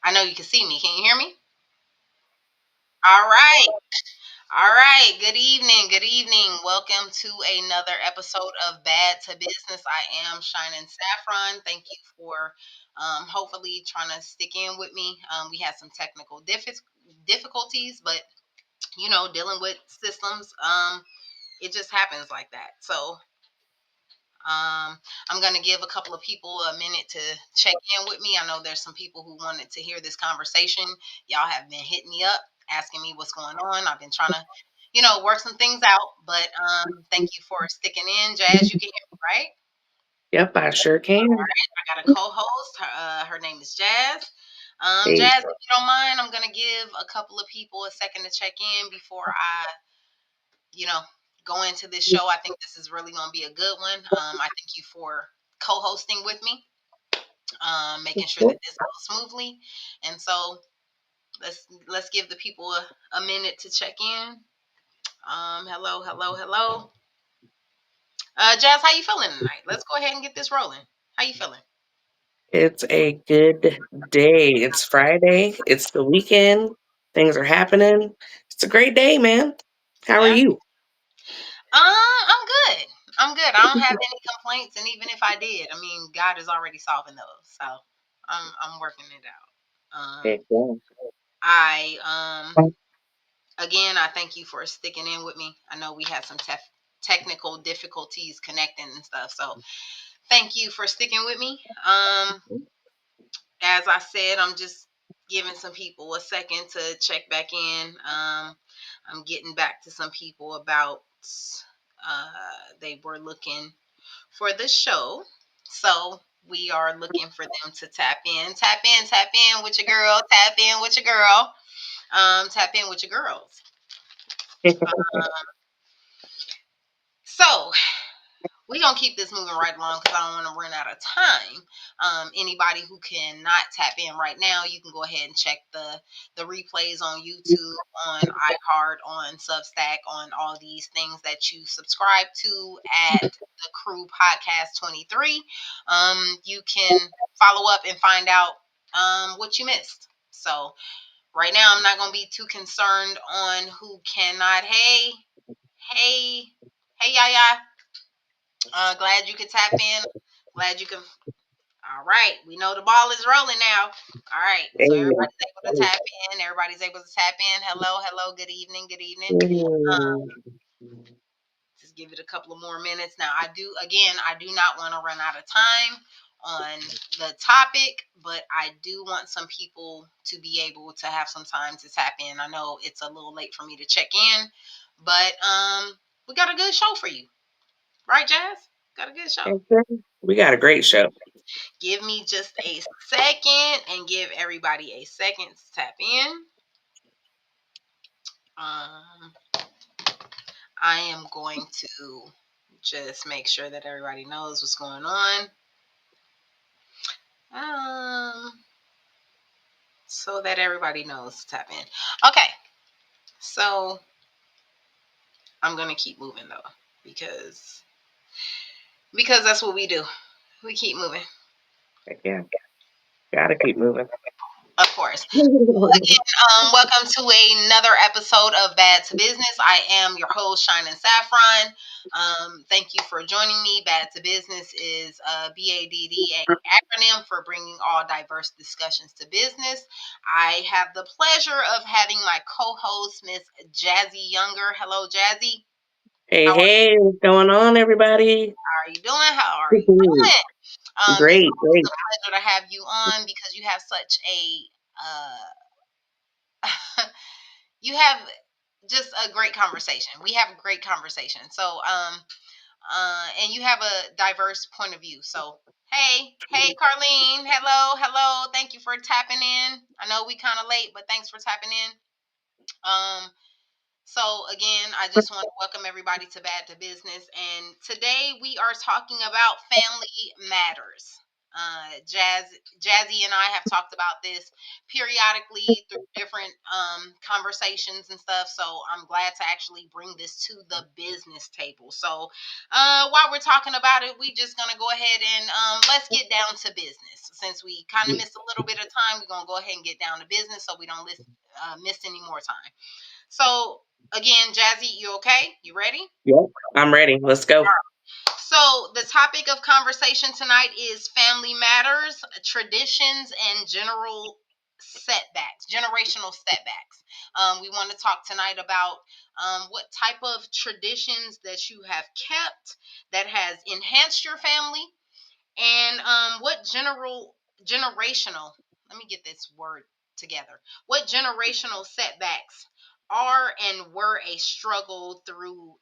I know you can see me. Can you hear me? All right. All right. Good evening. Good evening. Welcome to another episode of Bad to Business. I am Shynen Saffron. Thank you for hopefully trying to stick in with me. We had some technical difficulties, but dealing with systems, it just happens like that. So I'm going to give a couple of people a minute to check in with me. I know there's some people who wanted to hear this conversation. Y'all have been hitting me up, asking me what's going on. I've been trying to, work some things out. But thank you for sticking in. Jazz, you can hear me, right? Yep, I sure All can. right. I got a co-host. Her name is Jazz. Hey, Jazz, if you don't mind, I'm going to give a couple of people a second to check in before I you know, go into this show. I think this is really going to be a good one. I thank you for co-hosting with me, making sure that this goes smoothly. And so let's give the people a minute to check in. Hello, hello, hello. Jazz, how you feeling tonight? Let's go ahead and get this rolling. How you feeling? it's a good day. It's Friday. It's the weekend. Things are happening. It's a great day, man. How are Yeah. you? I'm good. I'm good. I don't have any complaints, and even if I did, I mean, God is already solving those, so I'm working it out. Heck yeah. I Again, I thank you for sticking in with me. I know we had some technical difficulties connecting and stuff, so thank you for sticking with me. As I said, I'm just giving some people a second to check back in. I'm getting back to some people about they were looking for the show, so we are looking for them to tap in, tap in with your girl, tap in with your girl, tap in with your girls. So we're gonna keep this moving right along because I don't want to run out of time. Anybody who cannot tap in right now, you can go ahead and check the replays on YouTube, on iHeart, on Substack, on all these things that you subscribe to at the Crew Podcast 23. You can follow up and find out what you missed. So right now, I'm not gonna be too concerned on who cannot. Hey, hey, Yaya. Glad you could tap in. Glad you can. All right, we know the ball is rolling now. All right, Hey, so everybody's able to tap in. Everybody's able to tap in. Hello, hello. Good evening. Good evening. Just give it a couple of more minutes. Now, I do not want to run out of time on the topic, but I do want some people to be able to have some time to tap in. I know it's a little late for me to check in, but we got a good show for you, right, Jazz? Got a good show. we got a great show. Give me just a second and give everybody a second to tap in. Um, I am going to just make sure that everybody knows what's going on. So that everybody knows to tap in. Okay, so I'm gonna keep moving though because that's what we do. We keep moving, Heck yeah, gotta keep moving. of course. Again, welcome to another episode of Bad to Business. I am your host, Shynen Saffron. Thank you for joining me. Bad to Business is B.A.D.D., an acronym for bringing all diverse discussions to business. I have the pleasure of having my co-host, Miss Jazzy Younger. Hello, Jazzy. Hey, How hey, what's going on, everybody? are you doing? How are you doing? It's Great, always great. a pleasure to have you on because you have such a you have just a great conversation. We have a great conversation. So, and you have a diverse point of view. So, hey, Carlene, hello, hello. Thank you for tapping in. I know we kind of late, but thanks for tapping in. Um, so again, I just want to welcome everybody to Bad to Business, and today we are talking about family matters. Jazzy and I have talked about this periodically through different conversations and stuff. So I'm glad to actually bring this to the business table. So while we're talking about it, we just gonna go ahead and let's get down to business. Since we kind of missed a little bit of time, we're gonna go ahead and get down to business so we don't miss any more time. So again, Jazzy, you okay? You ready? Yep. I'm ready. Let's go. So, the topic of conversation tonight is family matters, traditions, and generational setbacks. We want to talk tonight about what type of traditions that you have kept that has enhanced your family, and what generational. Let me get this word together. What generational setbacks are and were a struggle through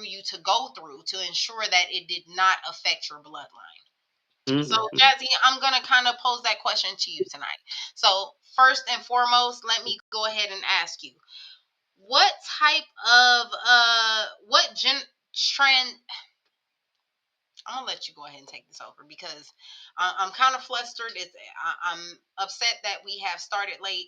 you to go through to ensure that it did not affect your bloodline. So, Mhm. Jazzy, I'm going to kind of pose that question to you tonight. So, first and foremost, let me go ahead and ask you what type of, what trend, I'm going to let you go ahead and take this over because I'm kind of flustered. I'm upset that we have started late.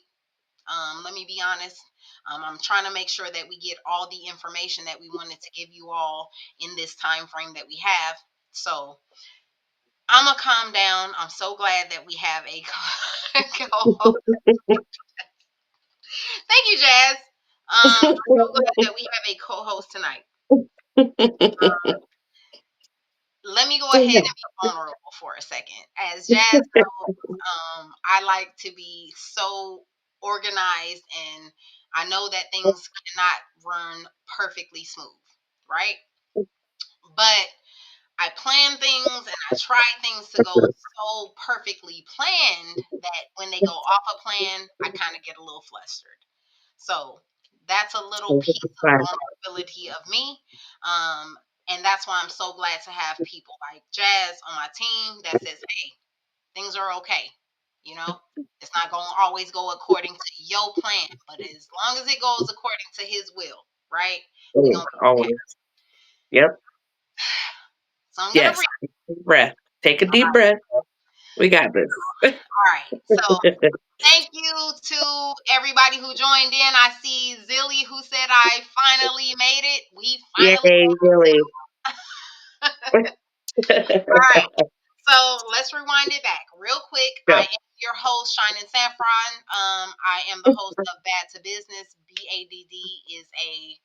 Let me be honest. I'm trying to make sure that we get all the information that we wanted to give you all in this time frame that we have. So I'm gonna calm down. I'm so glad that we have a co-host. Thank you, Jazz. I'm so glad that we have a co-host tonight. Let me go ahead and be vulnerable for a second. As Jazz knows, I like to be so organized, and I know that things cannot run perfectly smooth, right? But I plan things and I try things to go so perfectly planned that when they go off a plan, I kind of get a little flustered. So that's a little piece of vulnerability of me. Um, and that's why I'm so glad to have people like Jazz on my team that says, hey, things are okay. You know, it's not going to always go according to your plan, but as long as it goes according to his will, right? We're going to be okay. Always. Yep. So I'm going to Yes. breathe. Breath. Take a deep breath. We got this. All right. So thank you to everybody who joined in. I see Zilly who said I finally made it. We Yay, finally Billy. all right. So let's rewind it back real quick. I Go. am your host, Shynen Saffron. I am the host of B.A.D.2BUSINESS. B.A.D.D. is a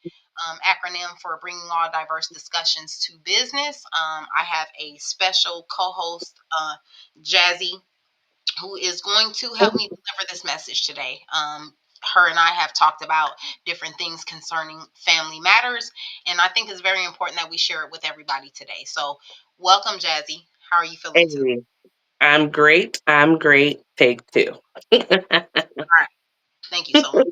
acronym for bringing all diverse discussions to business. I have a special co-host, Jazzy, who is going to help me deliver this message today. Her and I have talked about different things concerning family matters, and I think it's very important that we share it with everybody today. So, welcome, Jazzy. How are you feeling today? Hey, I'm great. I'm great. Take two. All right, thank you so much.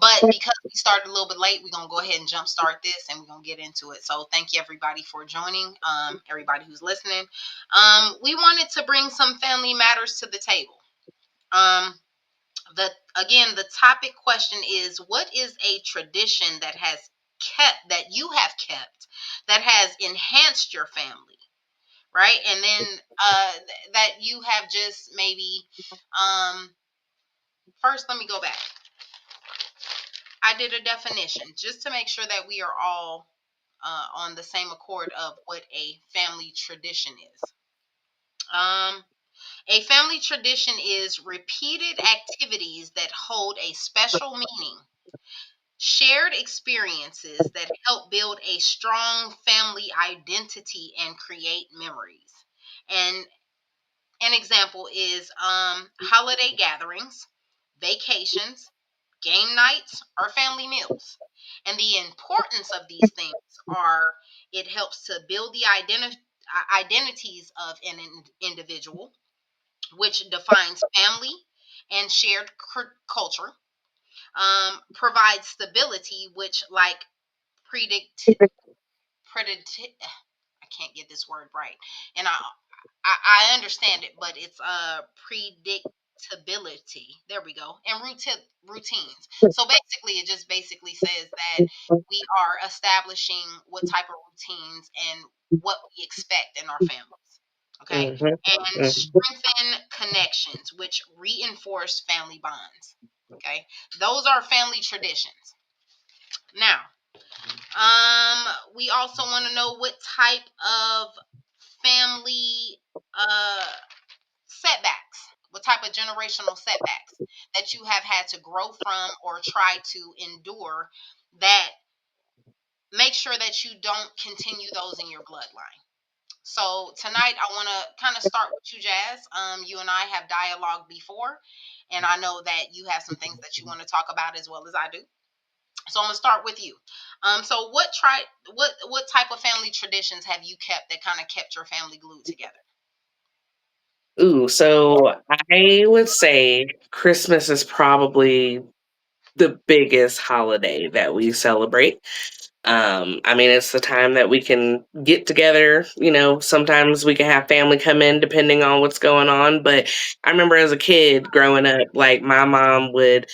But because we started a little bit late, we're gonna go ahead and jumpstart this, and we're gonna get into it. So, thank you everybody for joining. Everybody who's listening. We wanted to bring some family matters to the table. Um, the Again, the topic question is, what is a tradition that you have kept that has enhanced your family, right? And then that you have just maybe um first, let me go back. I did a definition just to make sure that we are all on the same accord of what a family tradition is. um a family tradition is repeated activities that hold a special meaning, shared experiences that help build a strong family identity and create memories. And an example is holiday gatherings, vacations, game nights, or family meals. And the importance of these things are it helps to build the identities of an individual, which defines family and shared culture, provides stability, which like predict predict I can't get this word right, and I understand it, but it's predict. predictability. There we go. And routines. So basically, it just basically says that we are establishing what type of routines and what we expect in our families. Okay. Mhm, And mhm. strengthen connections, which reinforce family bonds. Okay. Those are family traditions. Now, we also want to know what type of family setbacks, what type of generational setbacks that you have had to grow from or try to endure that make sure that you don't continue those in your bloodline. So tonight I want to kind of start with you, Jazz. You and I have dialogued before, and I know that you have some things that you want to talk about as well as I do. So I'm gonna start with you. So what type of family traditions have you kept that kind of kept your family glued together? Ooh, so I would say Christmas is probably the biggest holiday that we celebrate. I mean, it's the time that we can get together. Sometimes we can have family come in depending on what's going on. But I remember as a kid growing up, like my mom would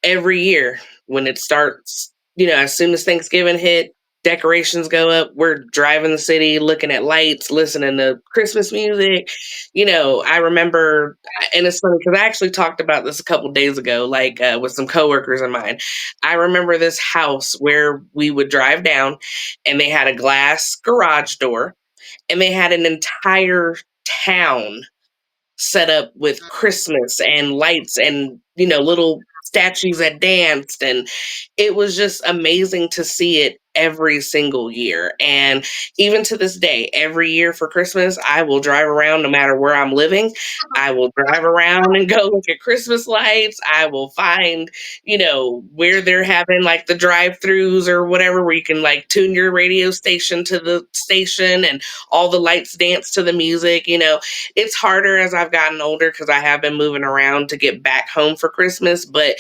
every year when it starts, as soon as Thanksgiving hit, decorations go up. We're driving the city, looking at lights, listening to Christmas music. I remember, and it's funny because I actually talked about this a couple days ago, like with some coworkers of mine. I remember this house where we would drive down, and they had a glass garage door, and they had an entire town set up with Christmas and lights and, little statues that danced. And it was just amazing to see it every single year. And even to this day, every year for Christmas, I will drive around no matter where I'm living. I will drive around and go look at Christmas lights. I will find, where they're having like the drive throughs or whatever, where you can like tune your radio station to the station and all the lights dance to the music. It's harder as I've gotten older because I have been moving around to get back home for Christmas, but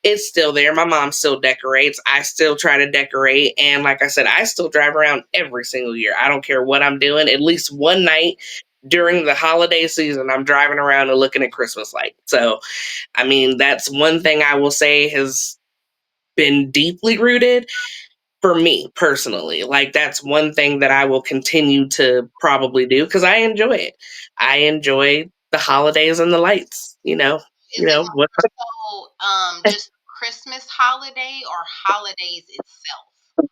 it's still there. My mom still decorates. I still try to decorate. And like I said, I still drive around every single year. I don't care what I'm doing. At least one night during the holiday season, I'm driving around and looking at Christmas lights. So, I mean, that's one thing I will say has been deeply rooted for me personally. Like that's one thing that I will continue to probably do because I enjoy it. I enjoy the holidays and the lights, Is it what more so just Christmas holiday or holidays itself?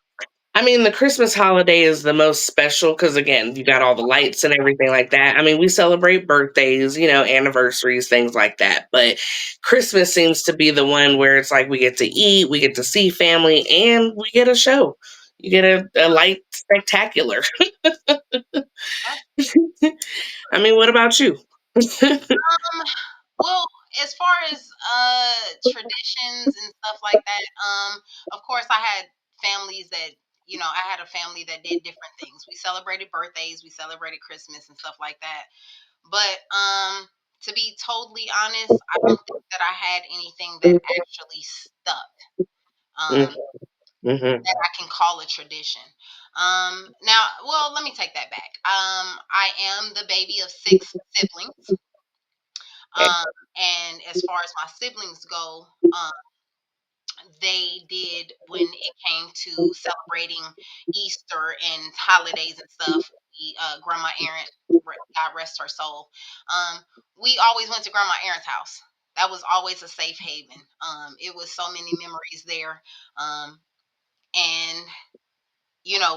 I mean, the Christmas holiday is the most special because again, you got all the lights and everything like that. I mean, we celebrate birthdays, anniversaries, things like that. But Christmas seems to be the one where it's like we get to eat, we get to see family, and we get a show. You get a light spectacular. Yeah. I mean, what about you? Um, well, as far as traditions and stuff like that, of course I had families that I had a family that did different things. We celebrated birthdays, we celebrated Christmas and stuff like that. But to be totally honest, I don't think that I had anything that actually stuck. Um, Mhm. that I can call a tradition. Now, well, let me take that back. I am the baby of six siblings. Okay. Um, and as far as my siblings go, they did when it came to celebrating Easter and holidays and stuff. Grandma Erin, God rest her soul. Um, we always went to Grandma Erin's house. That was always a safe haven. It was so many memories there. And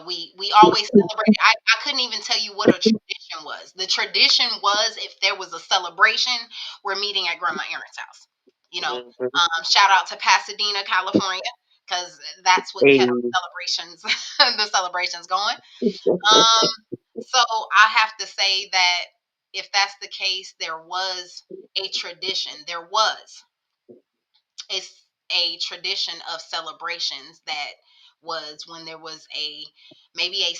we always celebrated. I couldn't even tell you what a tradition was. The tradition was if there was a celebration, we're meeting at Grandma Erin's house. Mhm. Shout out to Pasadena, California, because that's what Hey. kept celebrations the celebrations going. Um, so I have to say that if that's the case, there was a tradition. There was it's a tradition of celebrations that was when there was a maybe a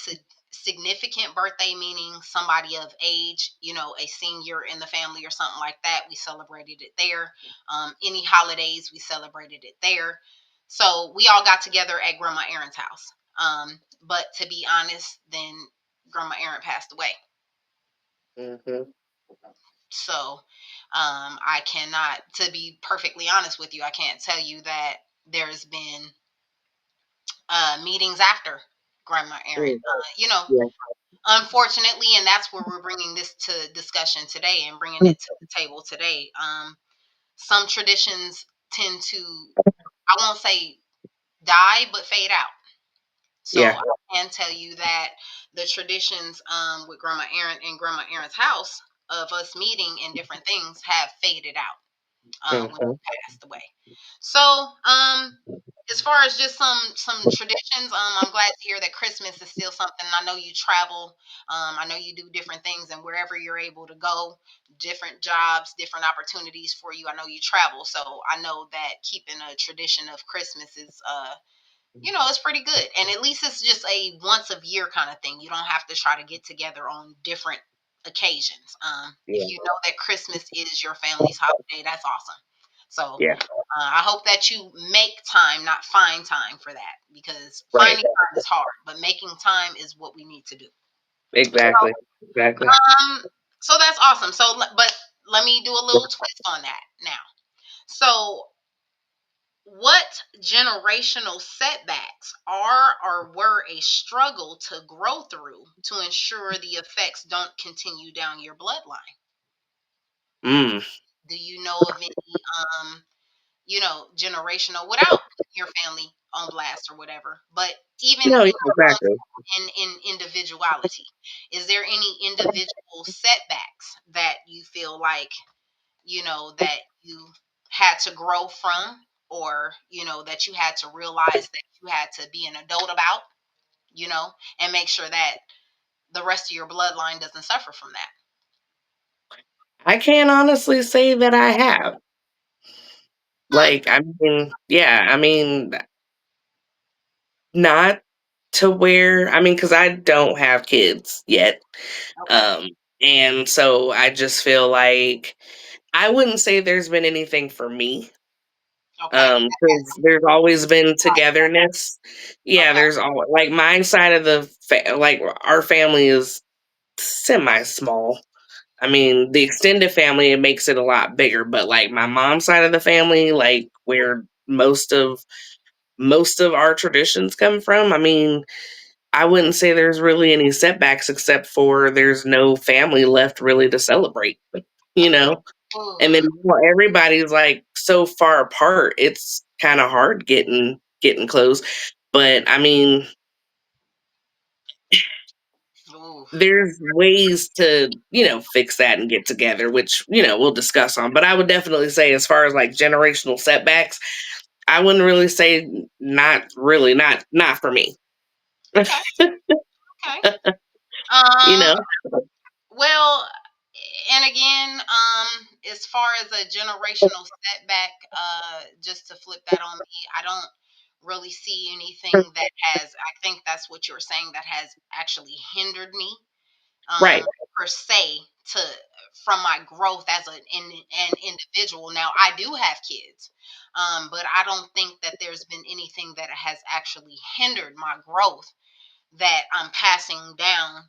significant birthday, meaning somebody of age, a senior in the family or something like that. We celebrated it there. Any holidays, we celebrated it there. So we all got together at Grandma Erin's house. But to be honest, then Grandma Erin passed away. Mhm. So I cannot, to be perfectly honest with you, I can't tell you that there's been meetings after Grandma Aaron. Mm, yeah. Unfortunately, and that's where we're bringing this to discussion today and bringing it to the table today. Some traditions tend to, I won't say die, but fade out. So Yeah. I can tell you that the traditions with Grandma Aaron and Grandma Aaron's house of us meeting and different things have faded out when Mhm. she passed away. So, as far as just some traditions, I'm glad to hear that Christmas is still something. I know you travel. I know you do different things, and wherever you're able to go, different jobs, different opportunities for you. I know you travel, so I know that keeping a tradition of Christmas is it's pretty good. And at least it's just a once a year kind of thing. You don't have to try to get together on different occasions. If Yeah. you know that Christmas is your family's holiday, that's awesome. So Yeah. I hope that you make time, not find time for that, because Right. finding time is hard, but making time is what we need to do. Exactly. Exactly. Um, so that's awesome. But let me do a little twist on that now. So what generational setbacks are or were a struggle to grow through to ensure the effects don't continue down your bloodline? Mm. Do you know of any, generational, without putting your family on blast or whatever, but even No, yeah, exactly. in individuality, is there any individual setbacks that you feel like that you had to grow from, or that you had to realize that you had to be an adult about, and make sure that the rest of your bloodline doesn't suffer from that? I can't honestly say that I have. Hmm. Like, I mean, yeah, I mean, not to where, I mean, because I don't have kids yet. Okay. Um, and so I just feel like I wouldn't say there's been anything for me. Okay. Because there's always been togetherness. Yeah, Okay. there's all like my side of the like our family is semi small. I mean, the extended family, it makes it a lot bigger, but like my mom's side of the family, like where most of our traditions come from, I mean, I wouldn't say there's really any setbacks except for there's no family left really to celebrate, you know? Ooh. And then everybody's like so far apart, it's kind of hard getting close. But I mean, Ooh. there's ways to, fix that and get together, which, we'll discuss on. But I would definitely say, as far as like generational setbacks, I wouldn't really say not really, not for me. Okay. Okay. you Um. know? Well, and again, as far as a generational setback, just to flip that on me, I don't really see anything that has. I think that's what you're saying, that has actually hindered me, um, Right. per se, to from my growth as an individual. Now, I do have kids, but I don't think that there's been anything that has actually hindered my growth that I'm passing down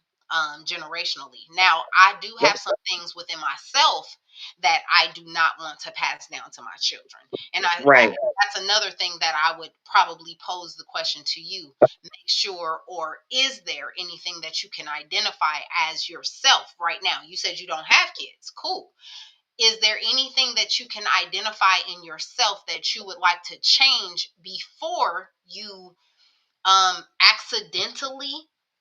generationally. Now, I do have some things within myself that I do not want to pass down to my children, and Right. that's another thing that I would probably pose the question to you. Make sure, or is there anything that you can identify as yourself right now? You said you don't have kids. Cool. Is there anything that you can identify in yourself that you would like to change before you accidentally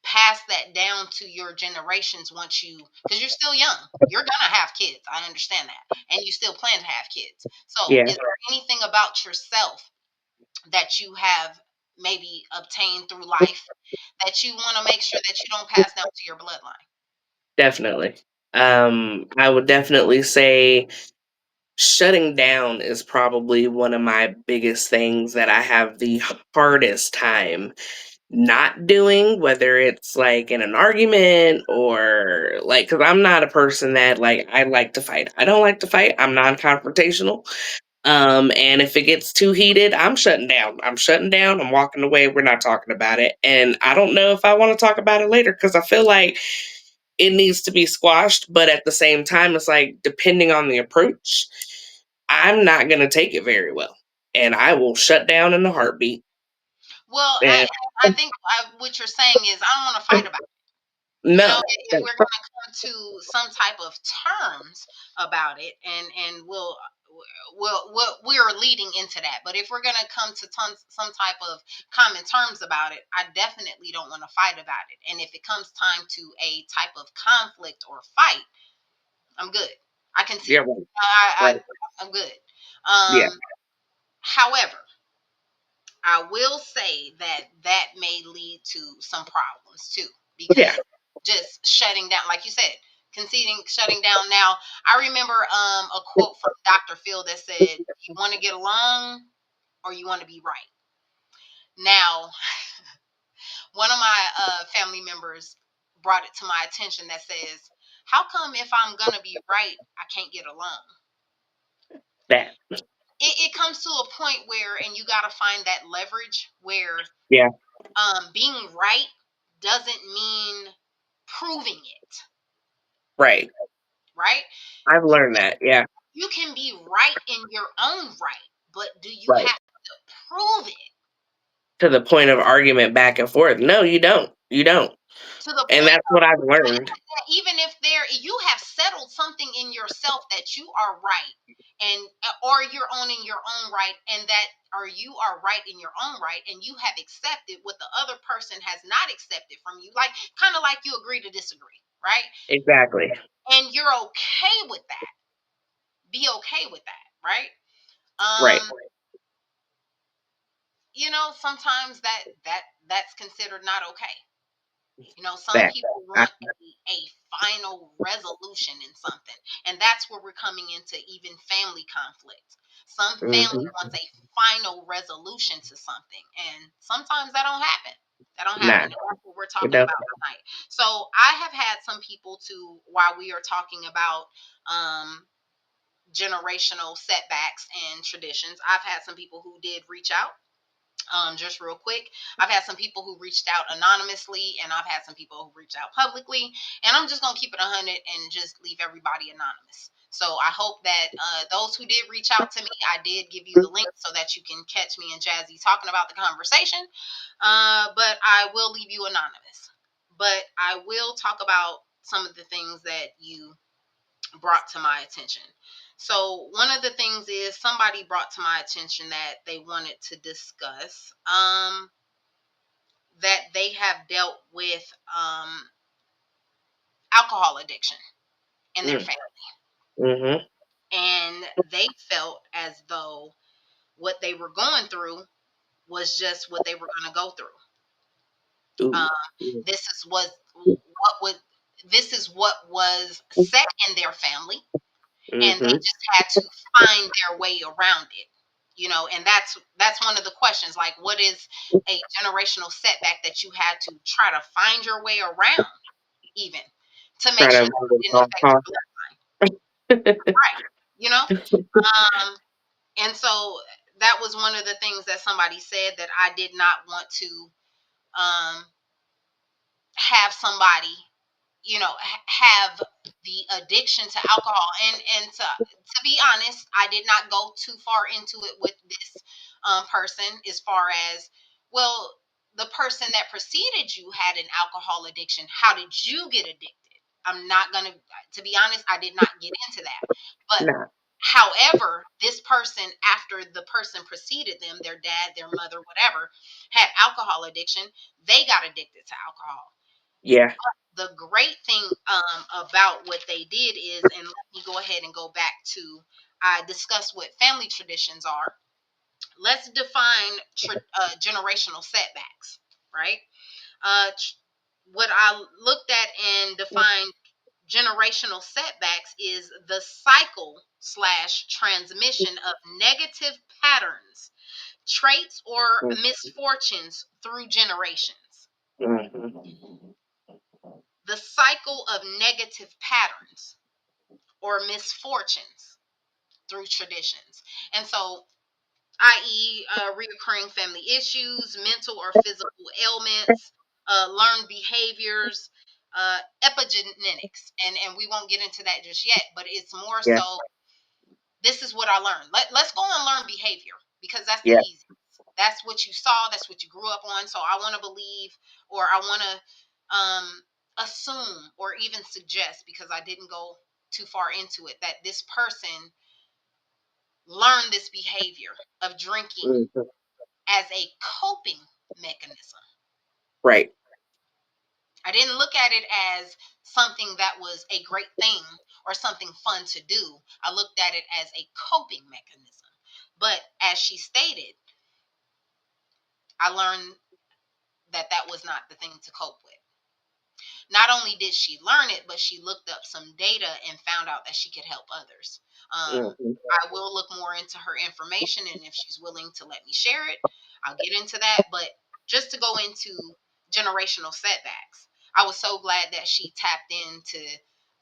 pass that down to your generations, once you, because you're still young, you're gonna have kids, I understand that, and you still plan to have kids. So Yeah, is there anything about yourself that you have maybe obtained through life that you want to make sure that you don't pass down to your bloodline? definitely. I would definitely say shutting down is probably one of my biggest things that I have the hardest time not doing, whether it's like in an argument or like, because I'm not a person that like I like to fight. I don't like to fight. I'm non-confrontational. And if it gets too heated, I'm shutting down. I'm shutting down. I'm walking away. We're not talking about it. And I don't know if I want to talk about it later because I feel like it needs to be squashed. But at the same time, it's like, depending on the approach, I'm not going to take it very well. And I will shut down in a heartbeat. Well, And I think what you're saying is I don't want to fight about it. You know, no, if we're going to come to some type of terms about it, and we're leading into that. But if we're going to come to some type of common terms about it, I definitely don't want to fight about it. And if it comes time to a type of conflict or fight, I'm good. I can see. yeah, right, I, right. I I'm good. Yeah, However, I will say that that may lead to some problems too, yeah, because just shutting down, like you said, conceding, shutting down. Now, I remember a quote from Dr. Phil that said, "You want to get along, or you want to be right." Now, one of my family members brought it to my attention that says, "How come if I'm gonna be right, I can't get along?" that, It comes to a point where, and you got to find that leverage where yeah, being right doesn't mean proving it, right. right? I've You learned that. Yeah, you can be right in your own right, but do you right. have to prove it To the point of argument back and forth. No, you don't. You don't. to the And point that's what I've of, learned. even if there you have settled something in yourself that you are right, and or you're owning your own right, and that or you are right in your own right, and you have accepted what the other person has not accepted from you, like kind of like you agree to disagree, right? Exactly. And you're okay with that. Be okay with that, right? Right. um Sometimes that's considered not okay. Some That. people I, want a final resolution in something, and that's where we're coming into even family conflict. Some family hmm wants a final resolution to something, and sometimes that don't happen. That don't happen, Nah, and that's what we're you talking don't. about tonight. So I have had some people to, while we are talking about um generational setbacks and traditions, I've had some people who did reach out. Just real quick, I've had some people who reached out anonymously, and I've had some people who reached out publicly. And I'm just gonna keep it 100 and just leave everybody anonymous. So I hope that those who did reach out to me, I did give you the link so that you can catch me and Jazzy talking about the conversation. But I will leave you anonymous. But I will talk about some of the things that you brought to my attention. So one of the things is somebody brought to my attention that they wanted to discuss, that they have dealt with alcohol addiction in their family, Mm-hmm. and they felt as though what they were going through was just what they were going to go through. Um, Ooh. this is what was this is what was set in their family, and they Mm-hmm. just had to find their way around it. And that's one of the questions, like, what is a generational setback that you had to try to find your way around, even to make Try to sure avoid that it it didn't all affect your costs. bloodline, right? you know um and so that was one of the things that somebody said, that I did not want to um have somebody, have the addiction to alcohol. And to be honest, I did not go too far into it with this person, as far as, well, the person that preceded you had an alcohol addiction, how did you get addicted? I'm not gonna To be honest, I did not get into that. But Nah. however, this person, after the person preceded them, their dad, their mother, whatever, had alcohol addiction, they got addicted to alcohol. Yeah. The great thing about what they did is, and let me go ahead and go back to, I discussed what family traditions are. Let's define generational setbacks, right? What I looked at and defined generational setbacks is the cycle slash transmission of negative patterns, traits, or misfortunes through generations. Mm-hmm. The cycle of negative patterns or misfortunes through traditions. And so, i.e., reoccurring family issues, mental or physical ailments, learned behaviors, epigenetics, and we won't get into that just yet, but it's more Yeah. so this is what I learned. Let's go and learn behavior because that's the Yeah. easy. That's what you saw. That's what you grew up on. So I want to believe, or I want to assume, or even suggest, because I didn't go too far into it, that this person learned this behavior of drinking Mhm. as a coping mechanism. Right. I didn't look at it as something that was a great thing or something fun to do. I looked at it as a coping mechanism. But as she stated, I learned that that was not the thing to cope with. Not only did she learn it, but she looked up some data and found out that she could help others. Mhm. I will look more into her information, and if she's willing to let me share it, I'll get into that. But just to go into generational setbacks, I was so glad that she tapped in to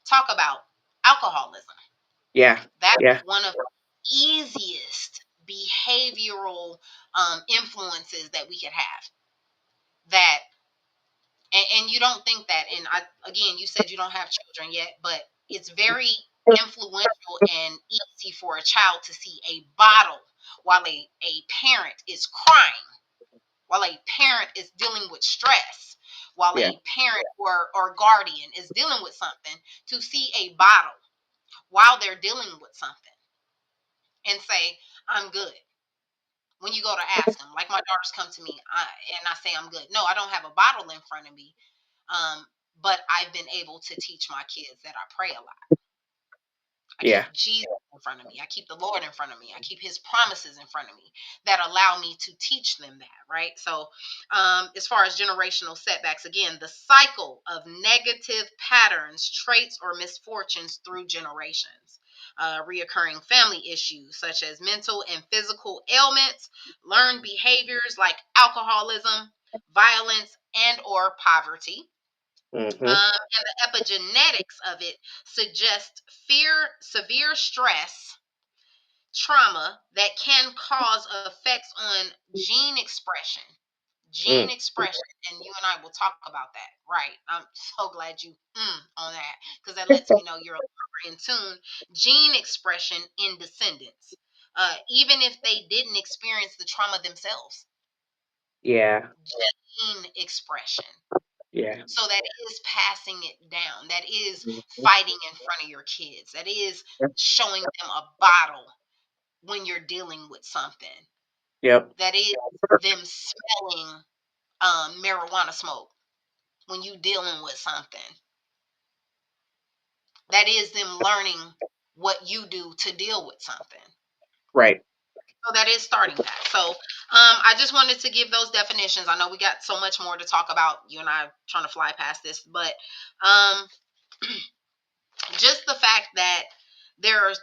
talk about alcoholism. Yeah. That's Yeah. one of the easiest behavioral influences that we could have. That and you don't think that, and I, again, you said you don't have children yet, but it's very influential and easy for a child to see a bottle while a parent is crying, while a parent is dealing with stress, while Yeah. a parent or guardian is dealing with something, to see a bottle while they're dealing with something and say, I'm good. When you go to ask them, like my daughters come to me, and I say I'm good. No, I don't have a bottle in front of me. But I've been able to teach my kids that I pray a lot. I Yeah. keep Jesus in front of me. I keep the Lord in front of me. I keep his promises in front of me that allow me to teach them that, right? So, as far as generational setbacks, again, the cycle of negative patterns, traits, or misfortunes through generations. Reoccurring family issues such as mental and physical ailments, learned behaviors like alcoholism, violence, and or poverty. Mhm. And the epigenetics of it suggest severe stress, trauma that can cause effects on gene expression. Gene Mm. expression, and you and I will talk about that. Right? I'm so glad you on that, because that lets me know you're a little in tune. Gene expression in descendants, even if they didn't experience the trauma themselves. Yeah. Gene expression. Yeah. So that is passing it down. That is Mhm. fighting in front of your kids. That is showing them a bottle when you're dealing with something. Yep. That is them smelling marijuana smoke when you dealing with something. That is them learning what you do to deal with something. Right. So that is starting that. So I just wanted to give those definitions. I know we got so much more to talk about. You and I trying to fly past this, but um, just the fact that there are,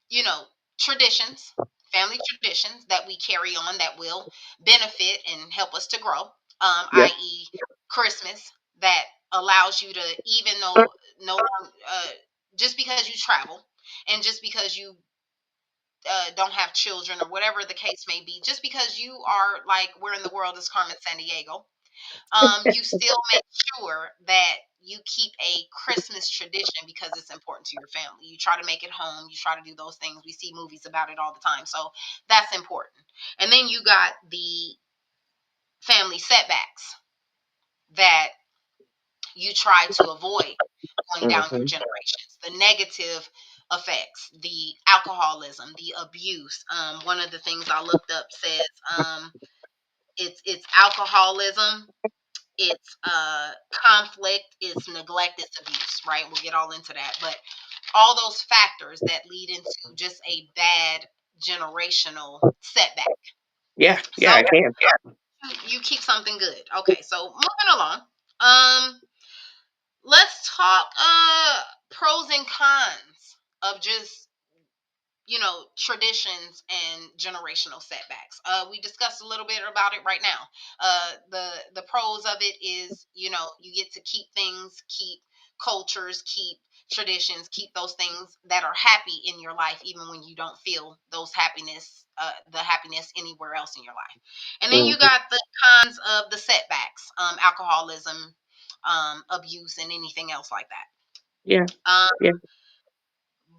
you know, traditions, family traditions that we carry on that will benefit and help us to grow, Yep. i.e., Christmas, that allows you to, even though no long, just because you travel and just because you don't have children or whatever the case may be, just because you are like, where in the world is Carmen San Diego, you still make sure that you keep a Christmas tradition because it's important to your family. You try to make it home. You try to do those things. We see movies about it all the time. So that's important. And then you got the family setbacks that you try to avoid going down through Mhm. generations. The negative effects, the alcoholism, the abuse. One of the things I looked up says it's alcoholism, it's conflict, it's neglect, it's abuse, right? We'll get all into that. But all those factors that lead into just a bad generational setback. Yeah. So Yeah. I can. you keep something good. Okay, so moving along. Um, let's talk pros and cons of just, traditions and generational setbacks. We discussed a little bit about it right now. The pros of it is, you get to keep things, keep cultures, keep traditions, keep those things that are happy in your life, even when you don't feel the happiness anywhere else in your life. And then you Mhm. got the cons of the setbacks, alcoholism, abuse and anything else like that. Yeah. Um, Yeah.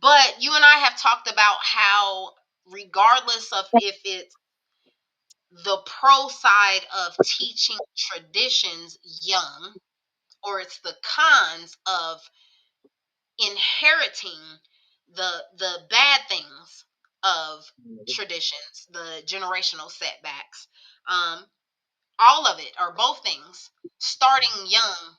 but you and I have talked about how, regardless of if it's the pro side of teaching traditions young, or it's the cons of inheriting the bad things of traditions, the generational setbacks, um, all of it or both things, starting young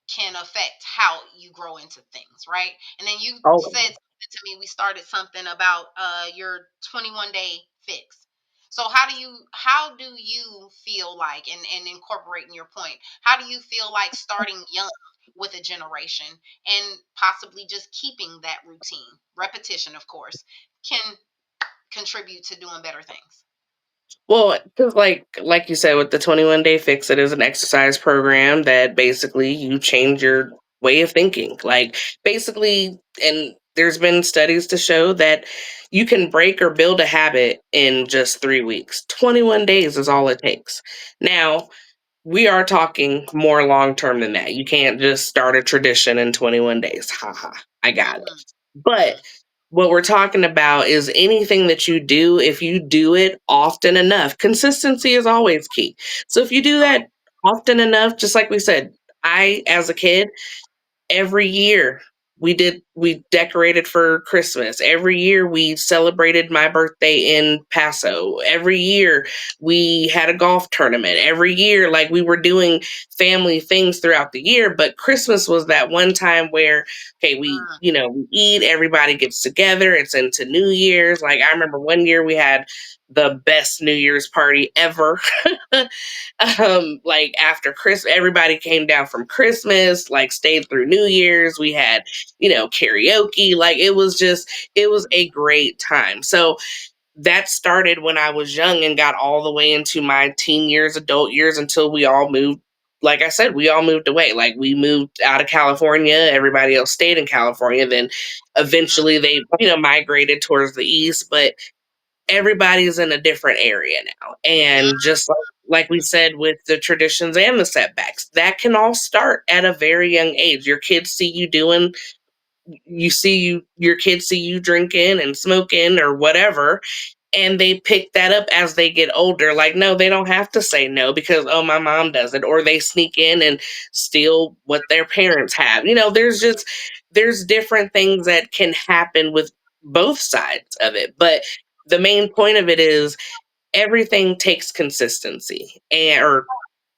can affect how you grow into things, right? And then you Oh, said something to me. We started something about your 21-day fix. So how do you feel like, and incorporating your point, how do you feel like starting young with a generation and possibly just keeping that routine, repetition, of course, can contribute to doing better things? well, because like you said, with the 21-day fix, it is an exercise program that basically you change your way of thinking. Like basically, and there's been studies to show that you can break or build a habit in just 3 weeks. 21 days is all it takes. Now, we are talking more long term than that. You can't just start a tradition in 21 days. Ha ha. I got it. Hmm. But Hmm. what we're talking about is anything that you do, if you do it often enough, consistency is always key. So if you do that often enough, just like we said, I, as a kid, every year we decorated for Christmas. Every year we celebrated my birthday in Paso. Every year we had a golf tournament. Every year, like, we were doing family things throughout the year, but Christmas was that one time where, okay, we eat, everybody gets together, it's into New Year's. Like, I remember one year we had the best New Year's party ever. Like, after Christmas, everybody came down from Christmas, like, stayed through New Year's. We had, karaoke. Like, it was a great time. So that started when I was young and got all the way into my teen years, adult years, until we all moved. Like I said, we all moved away. Like, we moved out of California. Everybody else stayed in California. Then eventually they, migrated towards the east. But everybody's in a different area now. And just like we said with the traditions and the setbacks, that can all start at a very young age. Your kids see you doing, your kids see you drinking and smoking or whatever, and they pick that up as they get older. Like, no, they don't have to say no because, oh, my mom does it, or they sneak in and steal what their parents have. There's different things that can happen with both sides of it. But the main point of it is everything takes consistency, or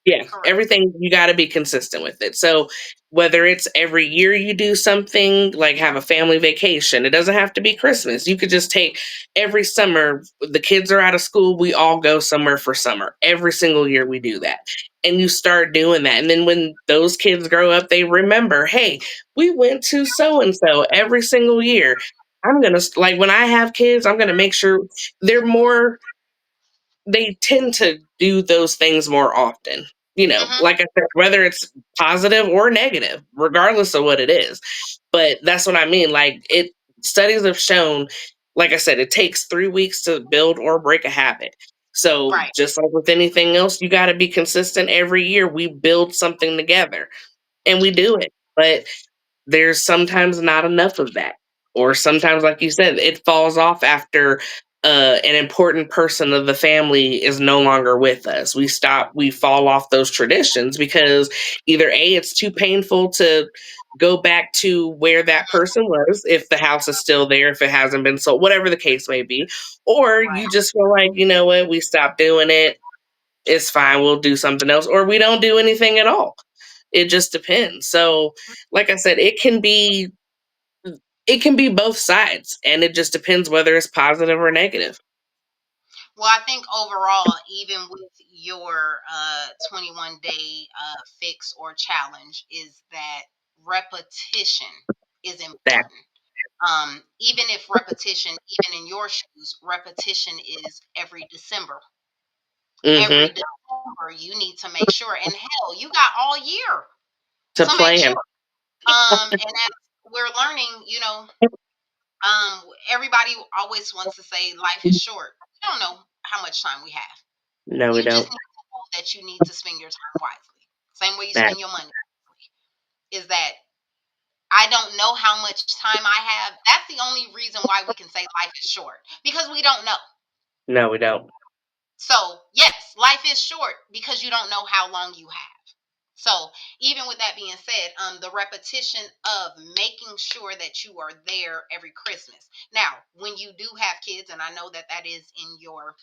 yeah, Correct. everything, you gotta be consistent with it. So, whether it's every year you do something, like have a family vacation, it doesn't have to be Christmas. You could just take every summer, the kids are out of school, we all go somewhere for summer. Every single year we do that. And you start doing that. And then when those kids grow up, they remember, hey, we went to so and so every single year. Like, when I have kids, I'm gonna make sure they're more they tend to do those things more often. Hmm. Like I said, whether it's positive or negative, regardless of what it is. But that's what I mean. Like, studies have shown, like I said, it takes 3 weeks to build or break a habit. So Right. just like with anything else, you got to be consistent every year. We build something together and we do it. But there's sometimes not enough of that. Or sometimes, like you said, it falls off after an important person of the family is no longer with us. We fall off those traditions because either A, it's too painful to go back to where that person was, if the house is still there, if it hasn't been sold, whatever the case may be, or you Right. just feel like, you know what, we stopped doing it. It's fine. We'll do something else, or we don't do anything at all. It just depends. So, like I said, it can be both sides, and it just depends whether it's positive or negative. Well, I think overall, even with your 21-day fix or challenge, is that repetition is That. important. Even if repetition, even in your shoes, repetition is every December. Every Mhm. December, you need to make sure, and hell, you got all year To to make sure. plan. And as we're learning, everybody always wants to say life is short. You don't know how much time we have. No, we You just don't. need to know that you need to spend your time wisely. Same way you That. spend your money. is that I don't know how much time I have. That's the only reason why we can say life is short, because we don't know. No, we don't. So, yes, life is short because you don't know how long you have. So, even with that being said, the repetition of making sure that you are there every Christmas. Now, when you do have kids, and I know that that is in your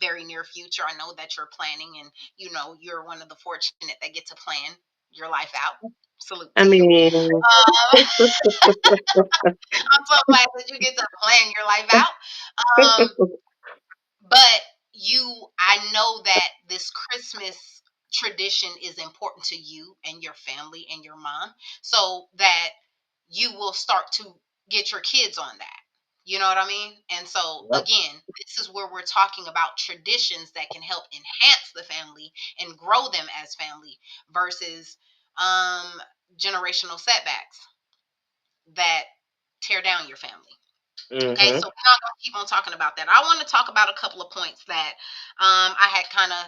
very near future, I know that you're planning, and you're one of the fortunate that get to plan your life out. Salute I to you. mean, I'm so glad that you get to plan your life out. Um, but I know that this Christmas tradition is important to you and your family and your mom, so that you will start to get your kids on that. You know what I mean? And so, yep. again, this is where we're talking about traditions that can help enhance the family and grow them as family versus um, generational setbacks that tear down your family. Okay, Hmm. so we're not going to keep on talking about that. I want to talk about a couple of points that I had kind of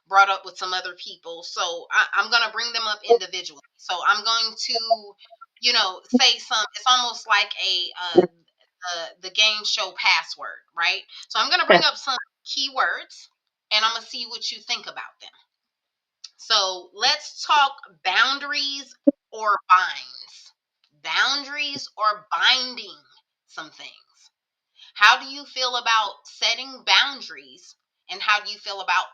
brought up with some other people. So I'm going to bring them up individually. So I'm going to, say some. It's almost like the game show password, right? So I'm going to bring up some keywords, and I'm going to see what you think about them. So let's talk boundaries or binds. Boundaries or binding some things. How do you feel about setting boundaries, and how do you feel about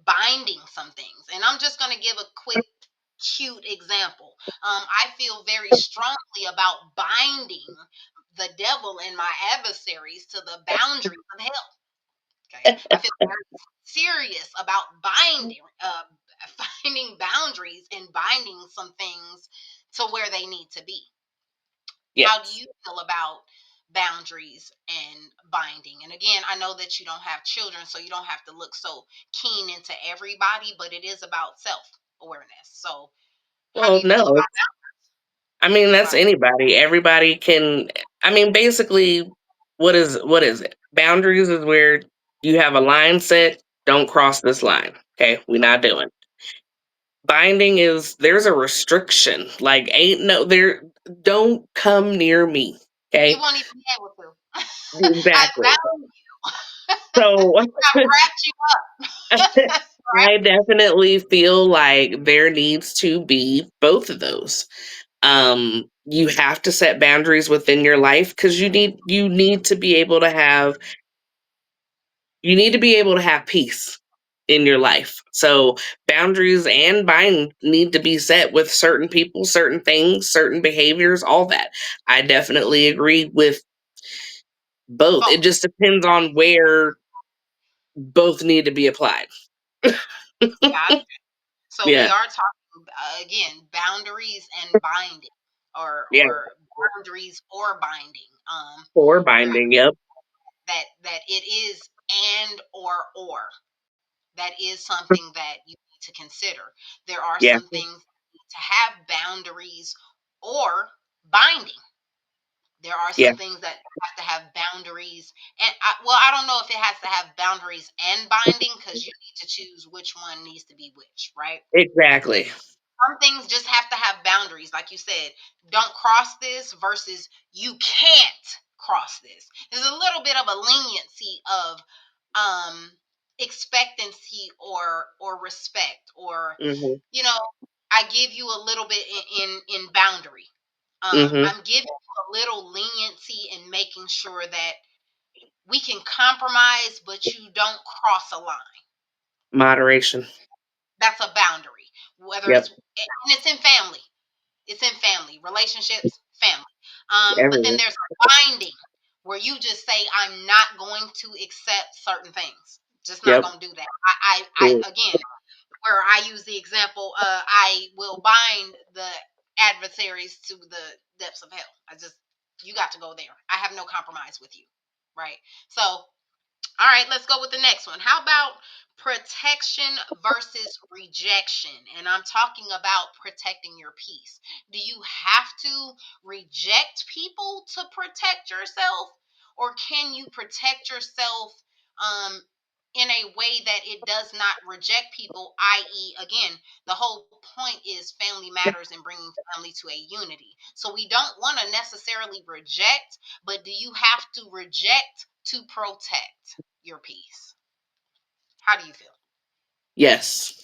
binding some things? And I'm just going to give a quick, cute example. I feel very strongly about binding the devil and my adversaries to the boundaries of hell. Okay, I feel very serious about finding boundaries and binding some things to where they need to be. How do Yes. you feel about boundaries and binding? And again, I know that you don't have children, so you don't have to look so keen into everybody, but it is about self awareness. So, how do Well, you feel no, about it's, I mean, that? that's anybody. Everybody can, I mean, basically, what is it? Boundaries is where you have a line set, don't cross this line. Okay, we're not doing. Binding is there's a restriction. Like ain't no there don't come near me. You Okay? won't even be able to. I Exactly. bound you. So I've wrapped you up. I Right? definitely feel like there needs to be both of those. You have to set boundaries within your life because you need to be able to have peace in your life. So boundaries and bind need to be set with certain people, certain things, certain behaviors, all that. I definitely agree with both. It Both. just depends on where both need to be applied. Yeah. So we Yeah. are talking again boundaries and binding, Yeah. or boundaries or binding. Or Where binding. Yep. that it is and or that is something that you need to consider. There are Yeah. some things that need to have boundaries or binding. There are Yeah. some things that have to have boundaries, and I don't know if it has to have boundaries and binding, because you need to choose which one needs to be which, right? Exactly. Some things just have to have boundaries, like you said. Don't cross this versus you can't cross this. There's a little bit of a leniency of um expectancy or respect, or Hmm. you know I give you a little bit in boundary. Hmm. I'm giving you a little leniency in making sure that we can compromise, but you don't cross a line. Moderation. That's a boundary. Whether Yep. and it's in family. It's in family, relationships, family. But then Everywhere. there's a binding where you just say, I'm not going to accept certain things. Just not Yep. going to do that. I again, where I use the example, I will bind the adversaries to the depths of hell. You got to go there. I have no compromise with you. Right. So, all right, let's go with the next one. How about protection versus rejection? And I'm talking about protecting your peace. Do you have to reject people to protect yourself? Or can you protect yourself um, in a way that it does not reject people, i.e., again, the whole point is family matters and bringing family to a unity. So we don't want to necessarily reject, but do you have to reject to protect your peace? How do you feel? Yes.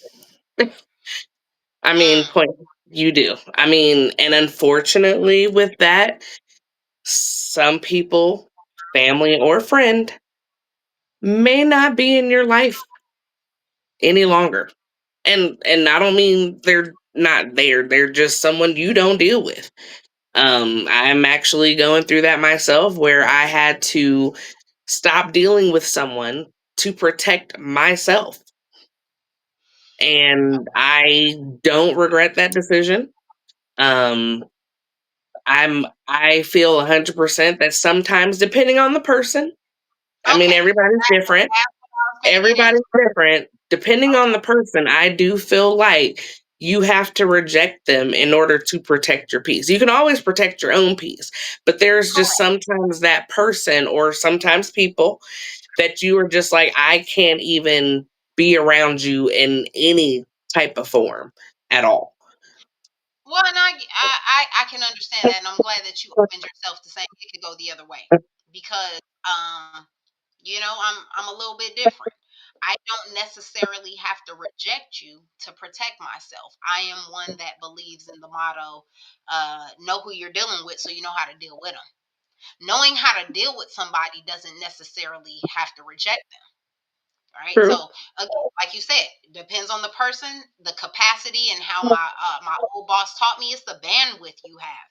I mean, Mm, point you do. I mean, and unfortunately with that, some people, family or friend, may not be in your life any longer. And I don't mean they're not there. They're just someone you don't deal with. I'm actually going through that myself where I had to stop dealing with someone to protect myself. And I don't regret that decision. Um, I feel 100% that sometimes, depending on the person, I mean, okay, everybody's different. I'm finna get into. Everybody's different. Depending on Okay, the person, I do feel like you have to reject them in order to protect your peace. You can always protect your own peace, but there's just correct. sometimes that person or sometimes people that you are just like, I can't even be around you in any type of form at all. Well, and I can understand that, and I'm glad that you opened yourself to saying it could go the other way, because I'm a little bit different. I don't necessarily have to reject you to protect myself. I am one that believes in the motto, know who you're dealing with so you know how to deal with them. Knowing how to deal with somebody doesn't necessarily have to reject them, right? True. So again, like you said, depends on the person, the capacity, and how my old boss taught me, it's the bandwidth you have.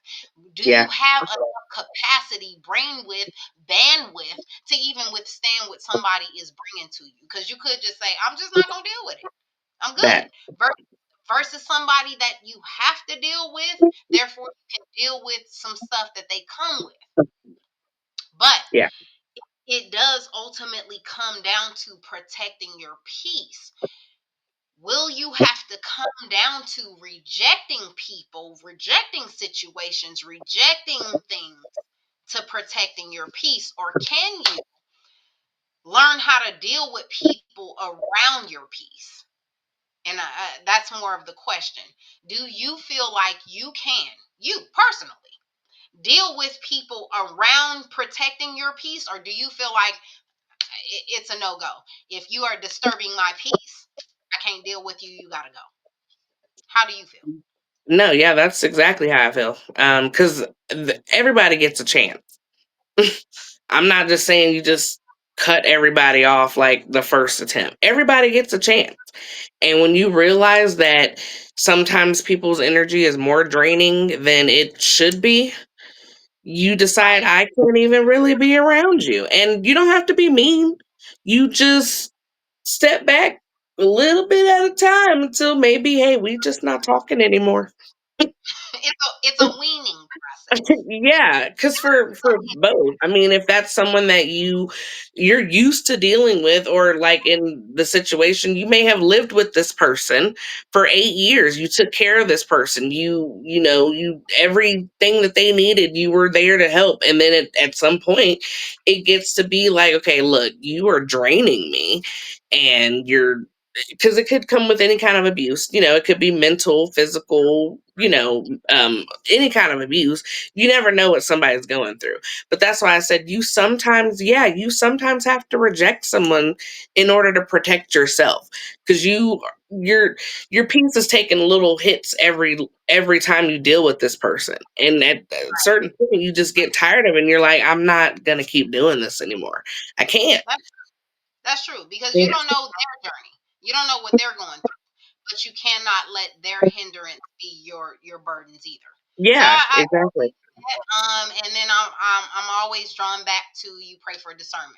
Do you Yeah. have enough capacity, brainwidth, bandwidth to even withstand what somebody is bringing to you? Because you could just say, I'm just not gonna deal with it. I'm good. That. Versus somebody that you have to deal with, therefore you can deal with some stuff that they come with. But Yeah. it does ultimately come down to protecting your peace. Will you have to come down to rejecting people, rejecting situations, rejecting things to protecting your peace? Or can you learn how to deal with people around your peace? And that's more of the question. Do you feel like you personally, deal with people around protecting your peace? Or do you feel like it's a no go? If you are disturbing my peace, I can't deal with you. You got to go. How do you feel? No, yeah, that's exactly how I feel. Because everybody gets a chance. I'm not just saying you just cut everybody off like the first attempt. Everybody gets a chance. And when you realize that sometimes people's energy is more draining than it should be, you decide Right. I can't even really be around you. And you don't have to be mean. You just step back a little bit at a time until maybe, hey, we just not talking anymore. It's a weaning process. Yeah, because for both, I mean, if that's someone that you're used to dealing with, or like in the situation, you may have lived with this person for 8 years. You took care of this person. You everything that they needed, you were there to help. And then at some point, it gets to be like, okay, look, you are draining me, and you're because it could come with any kind of abuse. It could be mental, physical, any kind of abuse. You never know what somebody's going through. But that's why I said you sometimes have to reject someone in order to protect yourself. Because your peace is taking little hits every time you deal with this person. And at a certain point you just get tired of it and you're like, I'm not gonna keep doing this anymore. I can't. That, that's true because you Yeah. don't know their journey. You don't know what they're going through, but you cannot let their hindrance be your burdens either. So Yeah, I exactly. and then I'm always drawn back to you pray for discernment.